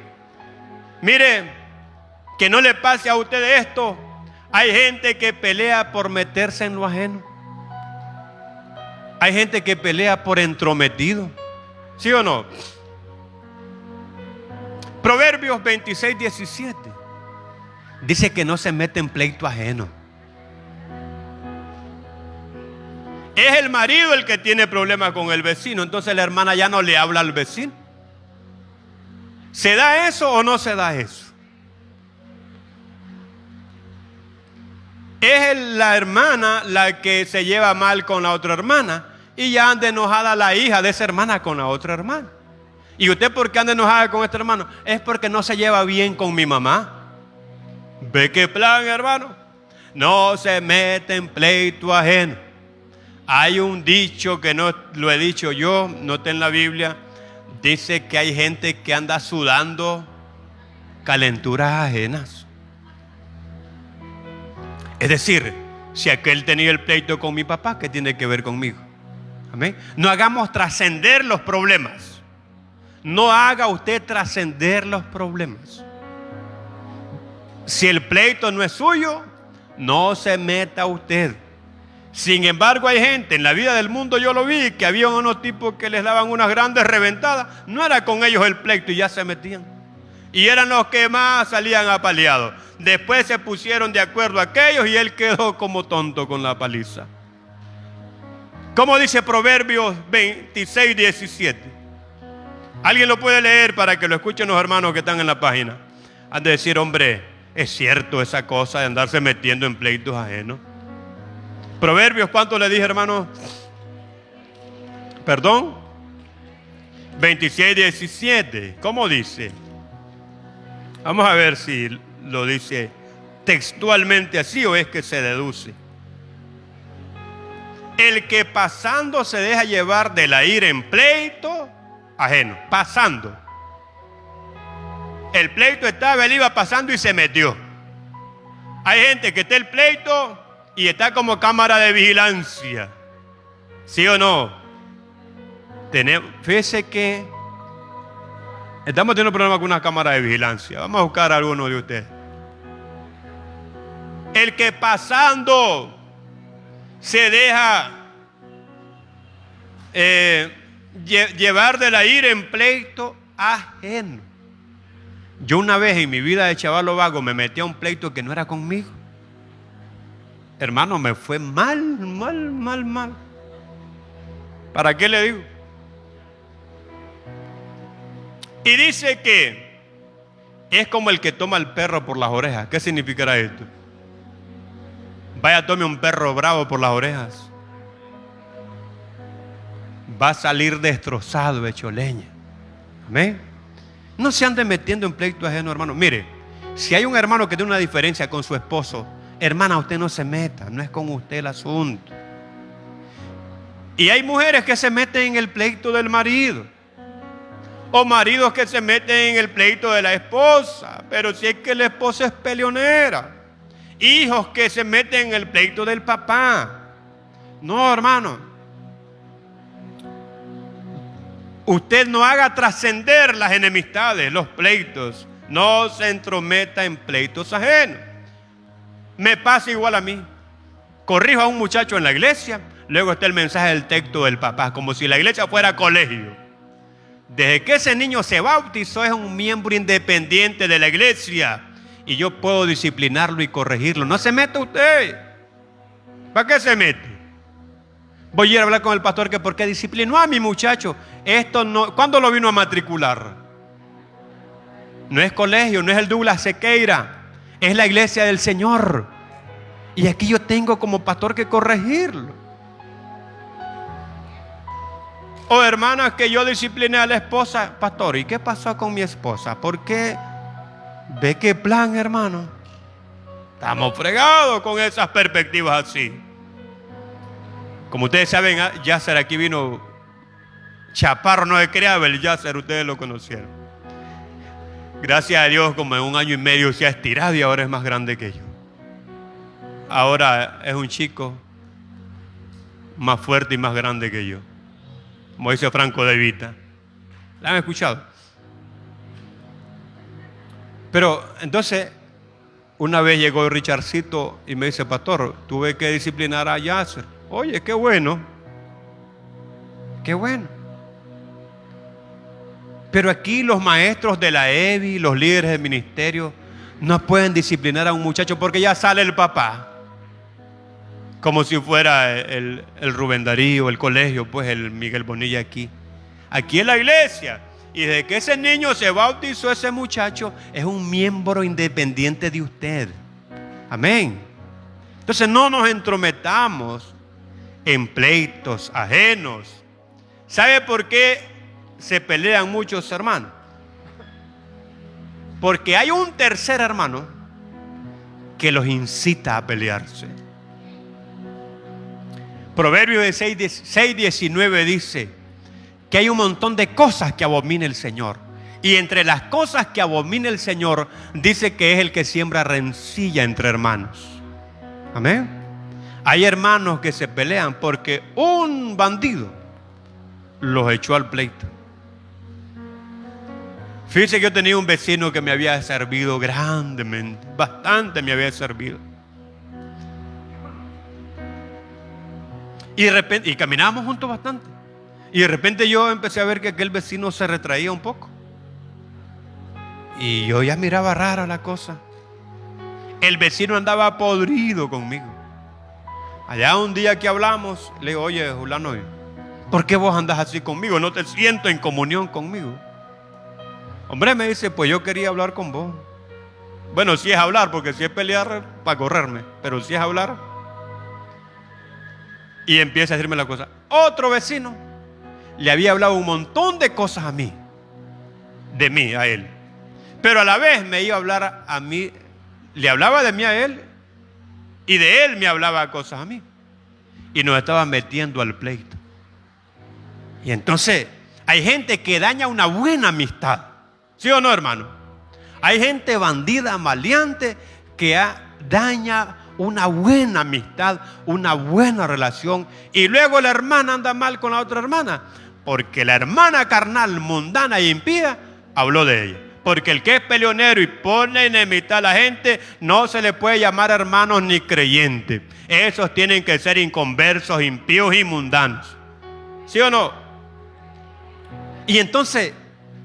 Mire, que no le pase a usted esto. Hay gente que pelea por meterse en lo ajeno. Hay gente que pelea por entrometido. ¿Sí o no? Proverbios 26:17 dice que no se mete en pleito ajeno. Es el marido el que tiene problemas con el vecino, entonces la hermana ya no le habla al vecino. ¿Se da eso o no se da eso? Es la hermana la que se lleva mal con la otra hermana y ya anda enojada la hija de esa hermana con la otra hermana. ¿Y usted por qué anda enojada con este hermano? Es porque no se lleva bien con mi mamá. ¿Ve qué plan, hermano? No se mete en pleito ajeno. Hay un dicho que no lo he dicho yo, no está en la Biblia. Dice que hay gente que anda sudando calenturas ajenas. Es decir, si aquel tenía el pleito con mi papá, ¿qué tiene que ver conmigo? Amén. No hagamos trascender los problemas. No haga usted trascender los problemas. Si el pleito no es suyo, no se meta usted. Sin embargo, hay gente en la vida del mundo, yo lo vi, que había unos tipos que les daban unas grandes reventadas. No era con ellos el pleito y ya se metían. Y eran los que más salían apaleados. Después se pusieron de acuerdo aquellos y él quedó como tonto con la paliza. ¿Cómo dice Proverbios 26, 17? ¿Alguien lo puede leer para que lo escuchen los hermanos que están en la página? Han de decir, hombre, es cierto esa cosa de andarse metiendo en pleitos ajenos. Proverbios, ¿cuánto le dije, hermano? Perdón. 26, 17. ¿Cómo dice? Vamos a ver si lo dice textualmente así o es que se deduce. El que pasando se deja llevar de la ira en pleito ajeno. Pasando. El pleito estaba, él iba pasando y se metió. Hay gente que está el pleito y está como cámara de vigilancia. ¿Sí o no? Fíjese que estamos teniendo problemas con una cámara de vigilancia. Vamos a buscar a alguno de ustedes. El que pasando se deja llevar de la ira en pleito ajeno. Yo una vez en mi vida de chavalo vago me metí a un pleito que no era conmigo. Hermano, me fue mal. ¿Para qué le digo? Y dice que es como el que toma al perro por las orejas. ¿Qué significará esto? Vaya, tome un perro bravo por las orejas. Va a salir destrozado, hecho leña. Amén. No se ande metiendo en pleito ajeno, hermano. Mire, si hay un hermano que tiene una diferencia con su esposo, hermana, usted no se meta, no es con usted el asunto. Y hay mujeres que se meten en el pleito del marido, o maridos que se meten en el pleito de la esposa, pero si es que la esposa es peleonera. Hijos que se meten en el pleito del papá. No, hermano. Usted no haga trascender las enemistades, los pleitos. No se entrometa en pleitos ajenos. Me pasa igual a mí. Corrijo a un muchacho en la iglesia, luego está el mensaje del texto del papá, como si la iglesia fuera colegio. Desde que ese niño se bautizó es un miembro independiente de la iglesia y yo puedo disciplinarlo y corregirlo. No se meta usted. ¿Para qué se mete? Voy a ir a hablar con el pastor que por qué disciplinó a mi muchacho. Esto no, ¿cuándo lo vino a matricular? No es colegio, no es el Douglas Sequeira, es la iglesia del Señor. Y aquí yo tengo como pastor que corregirlo. O hermanas que yo discipliné a la esposa, pastor, ¿y qué pasó con mi esposa? ¿Por qué? ¿Ve qué plan, hermano? Estamos fregados con esas perspectivas así. Como ustedes saben, Yasser aquí vino chaparro, no se creaba el Yasser, ustedes lo conocieron. Gracias a Dios, como en 1 año y medio se ha estirado y ahora es más grande que yo. Ahora es un chico más fuerte y más grande que yo. Como dice Franco de Vita. ¿La han escuchado? Pero entonces, una vez llegó Richardcito y me dice, pastor, tuve que disciplinar a Yasser. Oye, qué bueno. Qué bueno. Pero aquí los maestros de la EBI, los líderes del ministerio, no pueden disciplinar a un muchacho porque ya sale el papá. Como si fuera el Rubén Darío, el colegio, pues el Miguel Bonilla aquí. Aquí en la iglesia. Y desde que ese niño se bautizó, ese muchacho es un miembro independiente de usted. Amén. Entonces no nos entrometamos en pleitos ajenos. ¿Sabe por qué se pelean muchos hermanos? Porque hay un tercer hermano que los incita a pelearse. Proverbios 6:19 dice que hay un montón de cosas que abomina el Señor. Y entre las cosas que abomina el Señor, dice que es el que siembra rencilla entre hermanos. Amén. Hay hermanos que se pelean porque un bandido los echó al pleito. Fíjense que yo tenía un vecino que me había servido grandemente, bastante me había servido. Y de repente, y caminábamos juntos bastante. Y de repente yo empecé a ver que aquel vecino se retraía un poco. Y yo ya miraba rara la cosa. El vecino andaba podrido conmigo. Allá un día que hablamos, le digo, oye, Julano, ¿por qué vos andás así conmigo? No te siento en comunión conmigo. Hombre, me dice, pues yo quería hablar con vos. Bueno, si es hablar, porque si es pelear, para correrme. Pero si es hablar. Y empieza a decirme la cosa. Otro vecino le había hablado un montón de cosas a mí. De mí, a él. Pero a la vez me iba a hablar a mí. Le hablaba de mí a él. Y de él me hablaba cosas a mí. Y nos estaba metiendo al pleito. Y entonces, hay gente que daña una buena amistad. ¿Sí o no, hermano? Hay gente bandida, maleante, que daña una buena amistad, una buena relación. Y luego la hermana anda mal con la otra hermana. Porque la hermana carnal, mundana e impía, habló de ella. Porque el que es peleonero y pone enemistad a la gente, no se le puede llamar hermanos ni creyentes. Esos tienen que ser inconversos, impíos y mundanos. ¿Sí o no? Y entonces,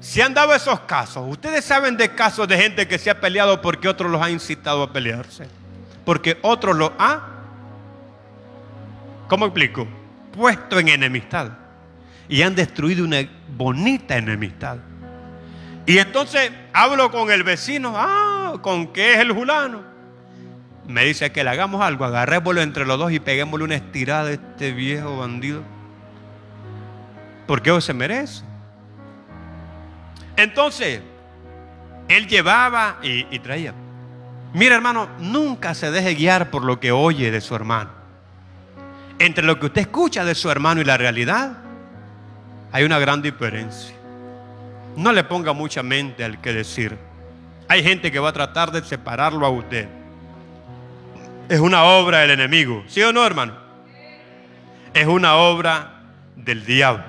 se han dado esos casos. Ustedes saben de casos de gente que se ha peleado porque otro los ha incitado a pelearse. Porque otro los ha, ¿cómo explico? Puesto en enemistad. Y han destruido una bonita enemistad. Y entonces hablo con el vecino. ¿Con qué es el Julano? Me dice que le hagamos algo. Agarrémoslo entre los dos y peguémosle una estirada a este viejo bandido. Porque se merece. Entonces, él llevaba y traía. Mira, hermano, nunca se deje guiar por lo que oye de su hermano. Entre lo que usted escucha de su hermano y la realidad, hay una gran diferencia. No le ponga mucha mente al que decir. Hay gente que va a tratar de separarlo a usted. Es una obra del enemigo. ¿Sí o no, hermano? Es una obra del diablo.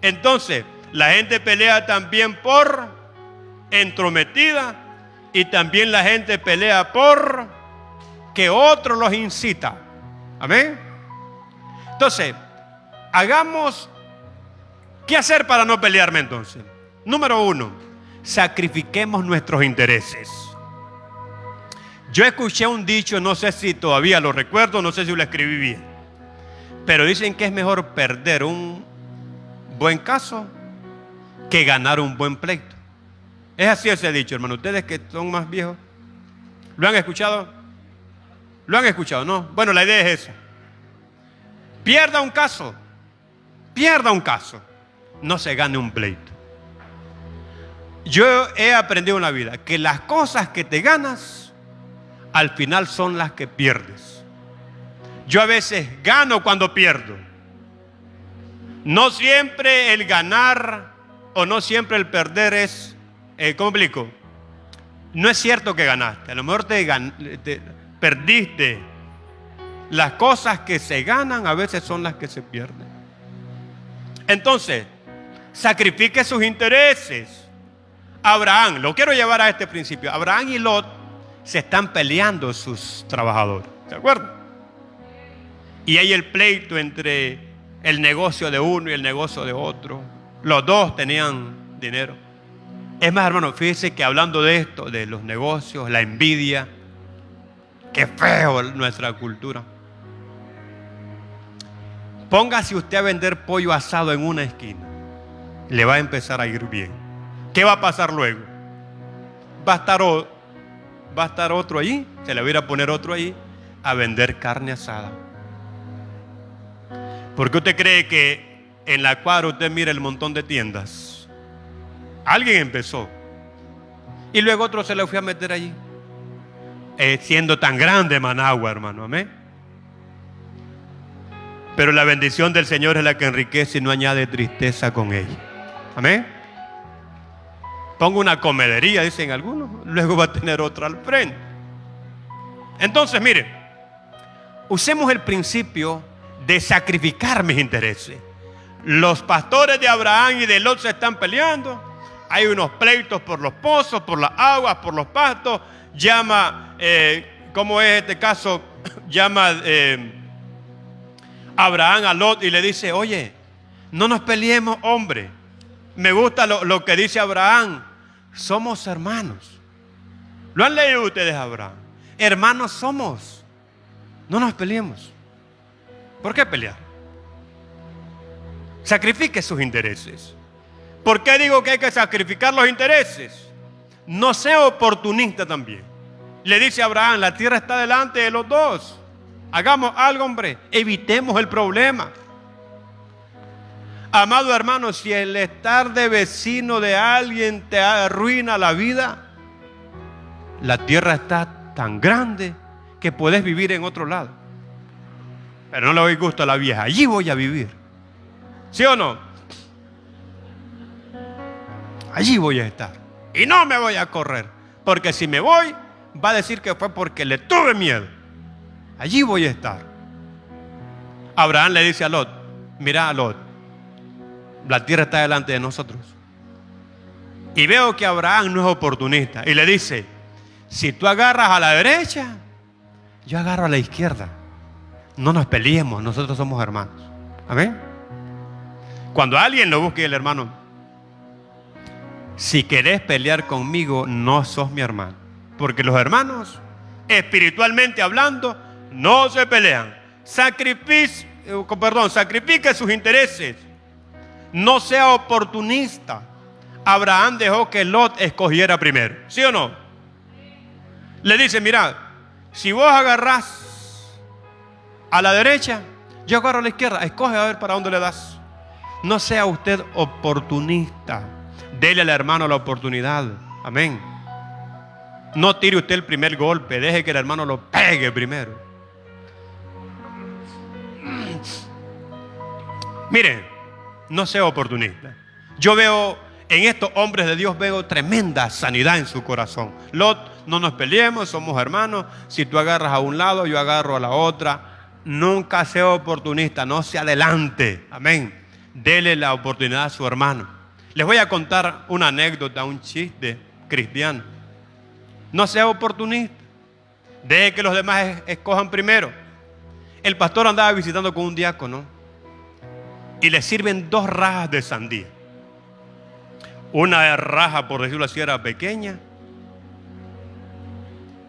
Entonces, la gente pelea también por entrometida y también la gente pelea por que otro los incita. Amén. Entonces, hagamos, ¿qué hacer para no pelearme entonces? Número 1, sacrifiquemos nuestros intereses. Yo escuché un dicho, no sé si todavía lo recuerdo, no sé si lo escribí bien, pero dicen que es mejor perder un buen caso que ganar un buen pleito. Es así ese dicho, hermano. Ustedes que son más viejos, ¿lo han escuchado? ¿Lo han escuchado? No. Bueno, la idea es esa. Pierda un caso, no se gane un pleito. Yo he aprendido en la vida que las cosas que te ganas, al final son las que pierdes. Yo a veces gano cuando pierdo. No siempre el ganar o no siempre el perder es, ¿cómo explico? No es cierto que ganaste. A lo mejor te perdiste. Las cosas que se ganan a veces son las que se pierden. Entonces, sacrifique sus intereses. Abraham, lo quiero llevar a este principio. Abraham y Lot se están peleando sus trabajadores. ¿De acuerdo? Y hay el pleito entre el negocio de uno y el negocio de otro. Los dos tenían dinero. Es más, hermano, fíjese que hablando de esto, de los negocios, la envidia, qué feo nuestra cultura. Póngase usted a vender pollo asado en una esquina. Le va a empezar a ir bien. ¿Qué va a pasar luego? Va a estar otro allí, se le va a ir a poner otro allí a vender carne asada. ¿Por qué usted cree que en la cuadra usted mira el montón de tiendas? Alguien empezó. Y luego otro se le fue a meter allí. Siendo tan grande Managua, hermano, amén. Pero la bendición del Señor es la que enriquece y no añade tristeza con ella. Amén. Pongo una comedería, dicen algunos, luego va a tener otra al frente. Entonces, mire, usemos el principio de sacrificar mis intereses. Los pastores de Abraham y de Lot se están peleando. Hay unos pleitos por los pozos, por las aguas, por los pastos. Llama, ¿cómo es este caso? Llama Abraham a Lot y le dice: oye, no nos peleemos, hombre. Me gusta lo que dice Abraham. Somos hermanos. ¿Lo han leído ustedes, Abraham? Hermanos somos. No nos peleemos. ¿Por qué pelear? Sacrifique sus intereses. ¿Por qué digo que hay que sacrificar los intereses? No sea oportunista también. Le dice a Abraham: la tierra está delante de los dos. Hagamos algo, hombre. Evitemos el problema. Amado hermano, si el estar de vecino de alguien te arruina la vida, la tierra está tan grande que puedes vivir en otro lado. Pero no le doy gusto a la vieja. Allí voy a vivir. ¿Sí o no? Allí voy a estar. Y no me voy a correr. Porque si me voy, va a decir que fue porque le tuve miedo. Allí voy a estar. Abraham le dice a Lot: mira, Lot, la tierra está delante de nosotros. Y veo que Abraham no es oportunista. Y le dice: si tú agarras a la derecha, yo agarro a la izquierda. No nos peleemos, nosotros somos hermanos. Amén. Cuando alguien lo busque, el hermano: si querés pelear conmigo, no sos mi hermano. Porque los hermanos, espiritualmente hablando, no se pelean. Sacrifique sus intereses. No sea oportunista. Abraham dejó que Lot escogiera primero. ¿Sí o no? Le dice: mira, si vos agarrás a la derecha, yo agarro a la izquierda. Escoge a ver para dónde le das. No sea usted oportunista. Dele al hermano la oportunidad. Amén. No tire usted el primer golpe. Deje que el hermano lo pegue primero. Miren, no sea oportunista. Yo veo en estos hombres de Dios, veo tremenda sanidad en su corazón. Lot, no nos peleemos, somos hermanos. Si tú agarras a un lado, yo agarro a la otra. Nunca sea oportunista, no se adelante. Amén. Dele la oportunidad a su hermano. Les voy a contar una anécdota, un chiste cristiano. No sea oportunista. Deje que los demás escojan primero. El pastor andaba visitando con un diácono y le sirven 2 rajas de sandía. Una raja, por decirlo así, era pequeña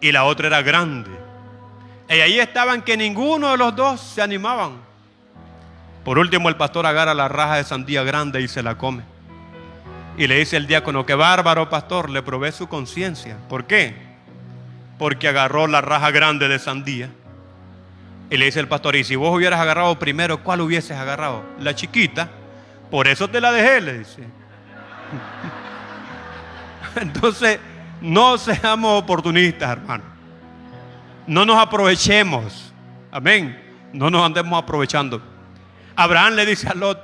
y la otra era grande. Y ahí estaban que ninguno de los dos se animaban. Por último, el pastor agarra la raja de sandía grande y se la come. Y le dice el diácono: qué bárbaro, pastor, le probé su conciencia. ¿Por qué? Porque agarró la raja grande de sandía. Y le dice el pastor: y si vos hubieras agarrado primero, ¿cuál hubieses agarrado? La chiquita. Por eso te la dejé, le dice. Entonces, no seamos oportunistas, hermano. No nos aprovechemos. Amén. No nos andemos aprovechando. Abraham le dice a Lot: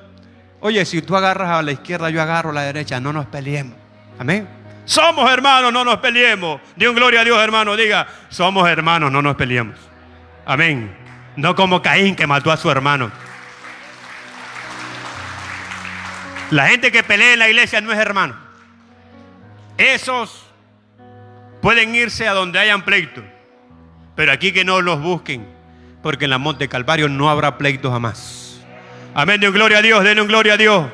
oye, si tú agarras a la izquierda, yo agarro a la derecha. No nos peleemos. Amén. Somos hermanos, no nos peleemos. Dios, gloria a Dios, hermano. Diga: somos hermanos, no nos peleemos. Amén. No como Caín, que mató a su hermano. La gente que pelea en la iglesia no es hermano. Esos pueden irse a donde hayan pleito, pero aquí que no los busquen, porque en la Monte Calvario no habrá pleito jamás. Amén. Den gloria a Dios, den gloria a Dios.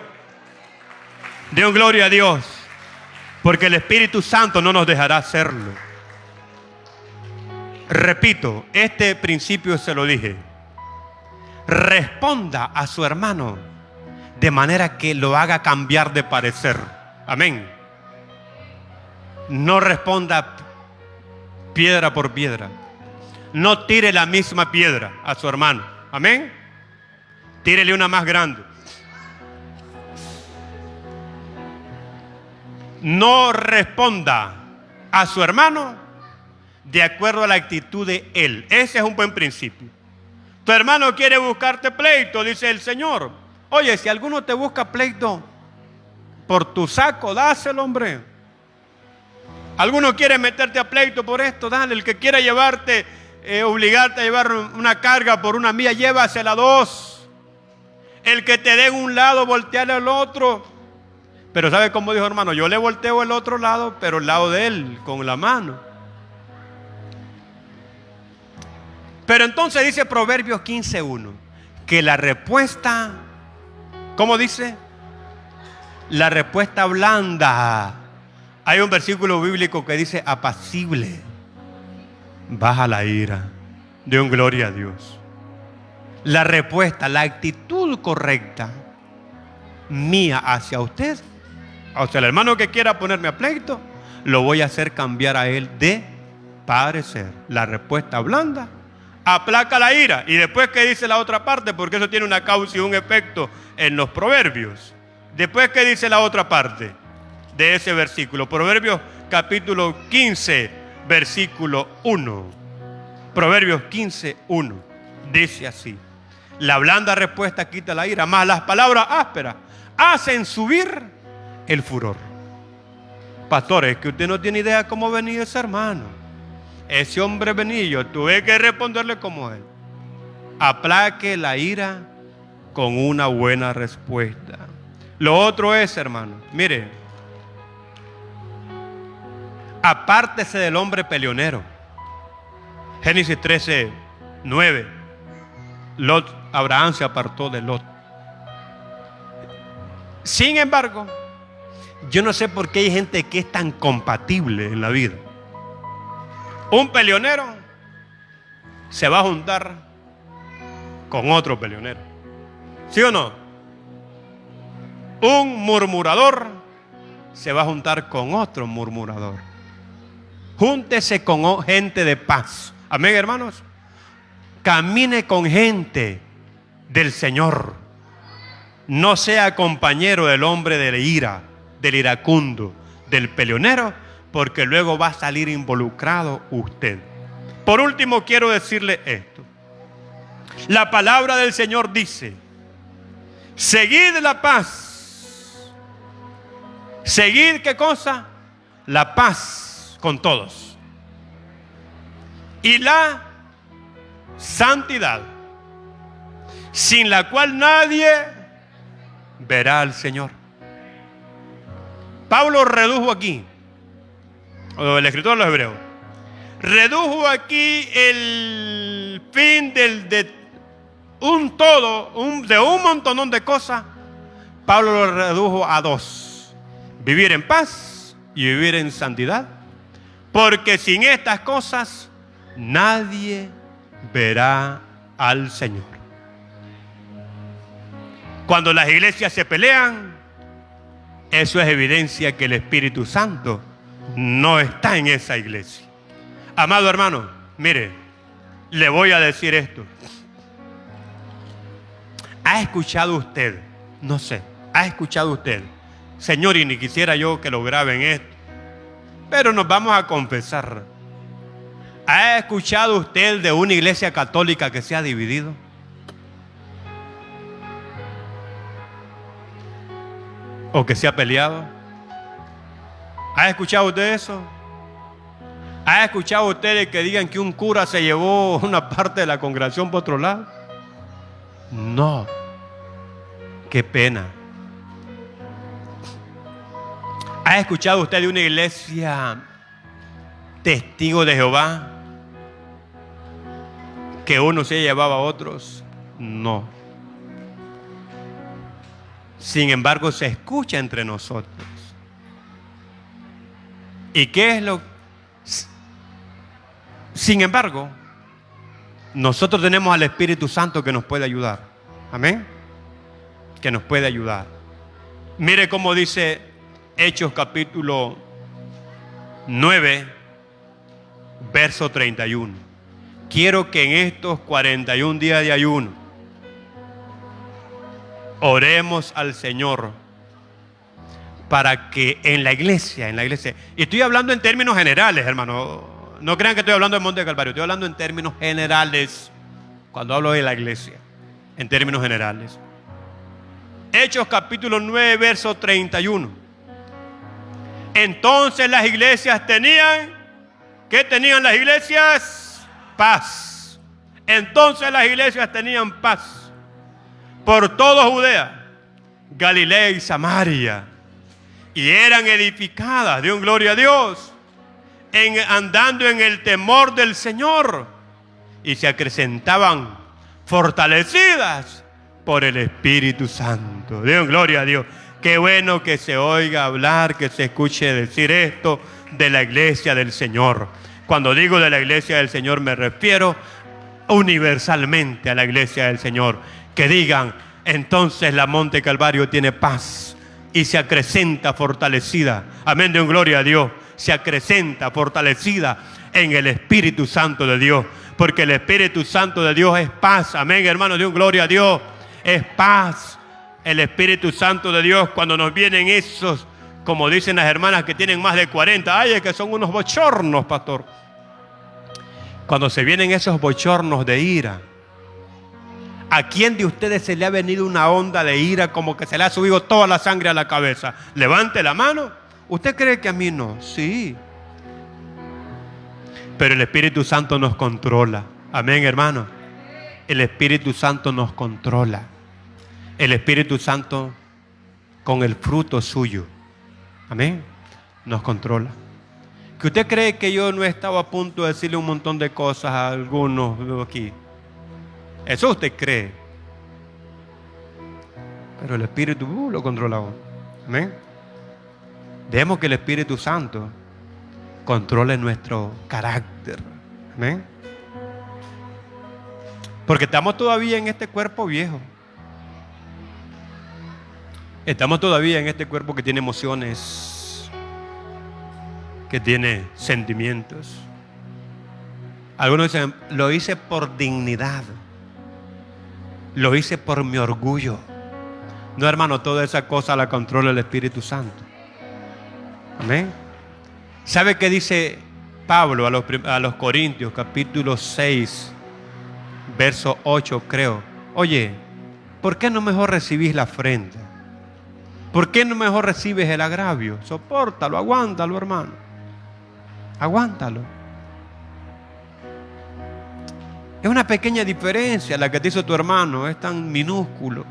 Den gloria a Dios, porque el Espíritu Santo no nos dejará hacerlo. Repito, este principio se lo dije. Responda a su hermano de manera que lo haga cambiar de parecer. Amén. No responda piedra por piedra. No tire la misma piedra a su hermano. Amén. Tírele una más grande. No responda a su hermano de acuerdo a la actitud de él. Ese es un buen principio. Tu hermano quiere buscarte pleito, dice el Señor. Oye, si alguno te busca pleito por tu saco, dáselo, hombre. Alguno quiere meterte a pleito por esto, dale. El que quiera llevarte, obligarte a llevar una carga por una milla, llévasela 2. El que te dé en un lado, volteale al otro. Pero ¿sabe cómo dijo, hermano? Yo le volteo el otro lado, pero el lado de él, con la mano. Pero entonces dice Proverbios 15:1, que la respuesta, ¿cómo dice? La respuesta blanda. Hay un versículo bíblico que dice apacible baja la ira. De un gloria a Dios. La respuesta, la actitud correcta mía hacia usted, hacia el hermano que quiera ponerme a pleito, lo voy a hacer cambiar a él de parecer. La respuesta blanda aplaca la ira. Y después, ¿qué dice la otra parte? Porque eso tiene una causa y un efecto en los proverbios. Después, ¿qué dice la otra parte de ese versículo? Proverbios capítulo 15, versículo 1. Proverbios 15:1 dice así: la blanda respuesta quita la ira, mas las palabras ásperas hacen subir el furor. Pastores, que usted no tiene idea cómo venía ese hermano. Ese hombre venía, yo tuve que responderle como él. Aplaque la ira con una buena respuesta. Lo otro es, hermano, mire, apártese del hombre peleonero. Génesis 13:9. Abraham se apartó de Lot. Sin embargo, yo no sé por qué hay gente que es tan compatible en la vida. Un peleonero se va a juntar con otro peleonero. ¿Sí o no? Un murmurador se va a juntar con otro murmurador. Júntese con gente de paz. Amén, hermanos. Camine con gente del Señor. No sea compañero del hombre de la ira, del iracundo, del peleonero, porque luego va a salir involucrado usted. Por último, quiero decirle esto. La palabra del Señor dice: seguid la paz. Seguid, ¿qué cosa? La paz con todos. Y la santidad, sin la cual nadie verá al Señor. Pablo redujo aquí, o el escritor de los Hebreos, redujo aquí el fin de un todo, de un montonón de cosas. Pablo lo redujo a dos: vivir en paz y vivir en santidad, porque sin estas cosas nadie verá al Señor. Cuando las iglesias se pelean, eso es evidencia que el Espíritu Santo no está en esa iglesia. Amado hermano, mire, le voy a decir esto. ¿Ha escuchado usted? No sé, ¿ha escuchado usted? Señor, y ni quisiera yo que lo graben esto, pero nos vamos a confesar. ¿Ha escuchado usted de una iglesia católica que se ha dividido? ¿O que se ha peleado? ¿Ha escuchado usted eso? ¿Ha escuchado ustedes que digan que un cura se llevó una parte de la congregación por otro lado? No. Qué pena. ¿Ha escuchado usted de una iglesia testigo de Jehová que uno se llevaba a otros? No. Sin embargo, se escucha entre nosotros. ¿Y qué es lo? Sin embargo, nosotros tenemos al Espíritu Santo que nos puede ayudar. Amén. Que nos puede ayudar. Mire cómo dice Hechos capítulo 9, verso 31. Quiero que en estos 41 días de ayuno oremos al Señor para que en la iglesia, y estoy hablando en términos generales, hermano, no crean que estoy hablando del Monte de Calvario, estoy hablando en términos generales, cuando hablo de la iglesia, en términos generales. Hechos capítulo 9, verso 31. Entonces las iglesias tenían, ¿qué tenían las iglesias? Paz. Entonces las iglesias tenían paz. por toda Judea, Galilea y Samaria, y eran edificadas, dio gloria a Dios, andando en el temor del Señor, y se acrecentaban fortalecidas por el Espíritu Santo. Dio gloria a Dios. Qué bueno que se oiga hablar, que se escuche decir esto de la iglesia del Señor. Cuando digo de la iglesia del Señor me refiero universalmente a la iglesia del Señor. Que digan, entonces la Monte Calvario tiene paz y se acrecenta fortalecida. Amén, de gloria a Dios. Se acrecenta fortalecida en el Espíritu Santo de Dios. Porque el Espíritu Santo de Dios es paz. Amén, hermanos, de gloria a Dios. Es paz. El Espíritu Santo de Dios, cuando nos vienen esos, como dicen las hermanas que tienen más de 40, ay, es que son unos bochornos, pastor. Cuando se vienen esos bochornos de ira, ¿a quién de ustedes se le ha venido una onda de ira como que se le ha subido toda la sangre a la cabeza? Levante la mano. ¿Usted cree que a mí no? Sí. Pero el Espíritu Santo nos controla. Amén, hermano. El Espíritu Santo nos controla. El Espíritu Santo, con el fruto suyo, amén, nos controla. ¿Que usted cree que yo no estaba a punto de decirle un montón de cosas a algunos aquí? Eso usted cree. Pero el Espíritu lo controla aún. Amén. Dejemos que el Espíritu Santo controle nuestro carácter. Amén. Porque estamos todavía en este cuerpo viejo. Estamos todavía en este cuerpo que tiene emociones, que tiene sentimientos. Algunos dicen, lo hice por dignidad, lo hice por mi orgullo. No, hermano, toda esa cosa la controla el Espíritu Santo. Amén. ¿Sabe qué dice Pablo a los Corintios, capítulo 6, verso 8, creo? Oye, ¿por qué no mejor recibís la afrenta? ¿Por qué no mejor recibes el agravio? Sopórtalo, aguántalo, hermano. Aguántalo. Es una pequeña diferencia la que te hizo tu hermano, es tan minúsculo.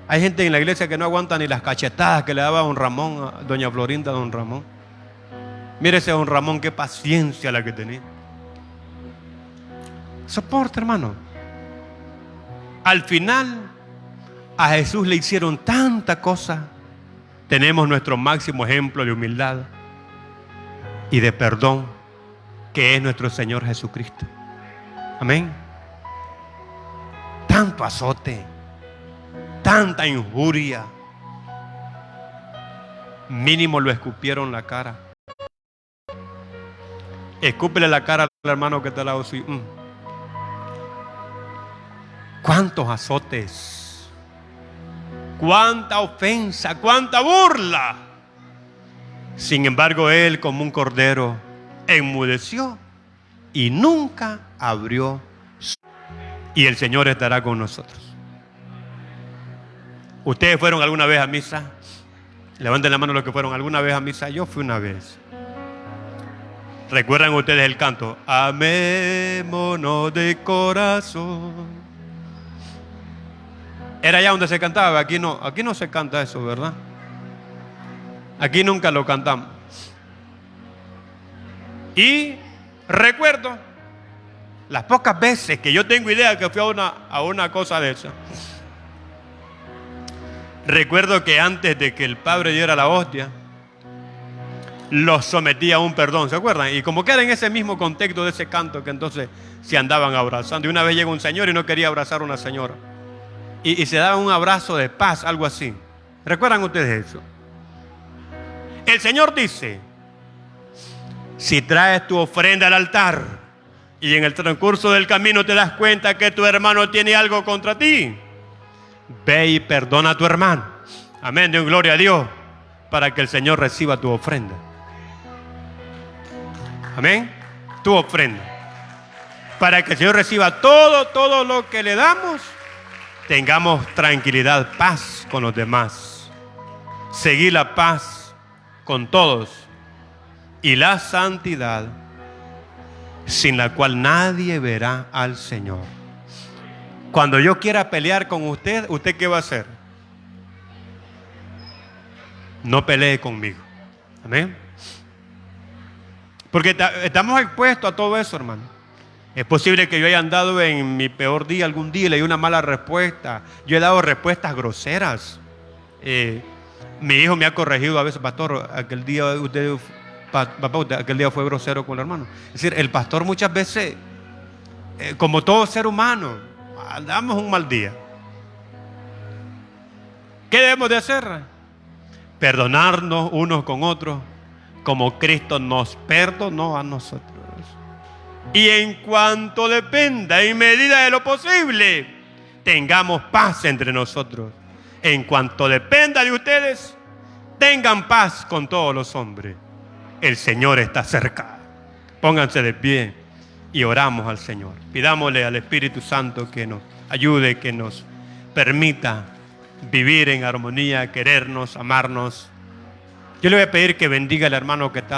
Hay gente en la iglesia que no aguanta ni las cachetadas que le daba don Ramón, a doña Florinda, a don Ramón. Mire ese don Ramón, qué paciencia la que tenía. Soporta, hermano. Al final, a Jesús le hicieron tanta cosa. Tenemos nuestro máximo ejemplo de humildad y de perdón, que es nuestro Señor Jesucristo. Amén. Tanto azote, tanta injuria, mínimo lo escupieron la cara. Escúpele la cara al hermano que está al lado suyo. ¿Cuántos azotes? ¿Cuánta ofensa? ¿Cuánta burla? Sin embargo, él, como un cordero, enmudeció y nunca abrió su boca. Y el Señor estará con nosotros. ¿Ustedes fueron alguna vez a misa? Levanten la mano los que fueron alguna vez a misa. Yo fui una vez. ¿Recuerdan ustedes el canto? Amémonos de corazón. Era allá donde se cantaba. Aquí no se canta eso, ¿verdad? Aquí nunca lo cantamos. Y recuerdo las pocas veces que yo tengo idea que fui a una cosa de esa. Recuerdo que antes de que el padre diera la hostia, los sometía a un perdón, ¿se acuerdan? Y como que era en ese mismo contexto de ese canto que entonces se andaban abrazando. Y una vez llegó un señor y no quería abrazar a una señora. Y se daba un abrazo de paz, algo así. ¿Recuerdan ustedes eso? El Señor dice, si traes tu ofrenda al altar y en el transcurso del camino te das cuenta que tu hermano tiene algo contra ti, ve y perdona a tu hermano. Amén, de gloria a Dios, para que el Señor reciba tu ofrenda. Amén, tu ofrenda. Para que el Señor reciba todo lo que le damos, tengamos tranquilidad, paz con los demás. Seguir la paz con todos y la santidad, sin la cual nadie verá al Señor. Cuando yo quiera pelear con usted, ¿usted qué va a hacer? No pelee conmigo. Amén. Porque estamos expuestos a todo eso, hermano. Es posible que yo haya andado en mi peor día algún día y le di una mala respuesta. Yo he dado respuestas groseras. Mi hijo me ha corregido a veces: pastor, aquel día aquel día fue grosero con el hermano. Es decir, el pastor muchas veces, como todo ser humano, andamos un mal día. ¿Qué debemos de hacer? Perdonarnos unos con otros, como Cristo nos perdonó a nosotros. Y en cuanto dependa, en medida de lo posible, tengamos paz entre nosotros. En cuanto dependa de ustedes, tengan paz con todos los hombres. El Señor está cerca. Pónganse de pie y oramos al Señor. Pidámosle al Espíritu Santo que nos ayude, que nos permita vivir en armonía, querernos, amarnos. Yo le voy a pedir que bendiga al hermano que está al lado.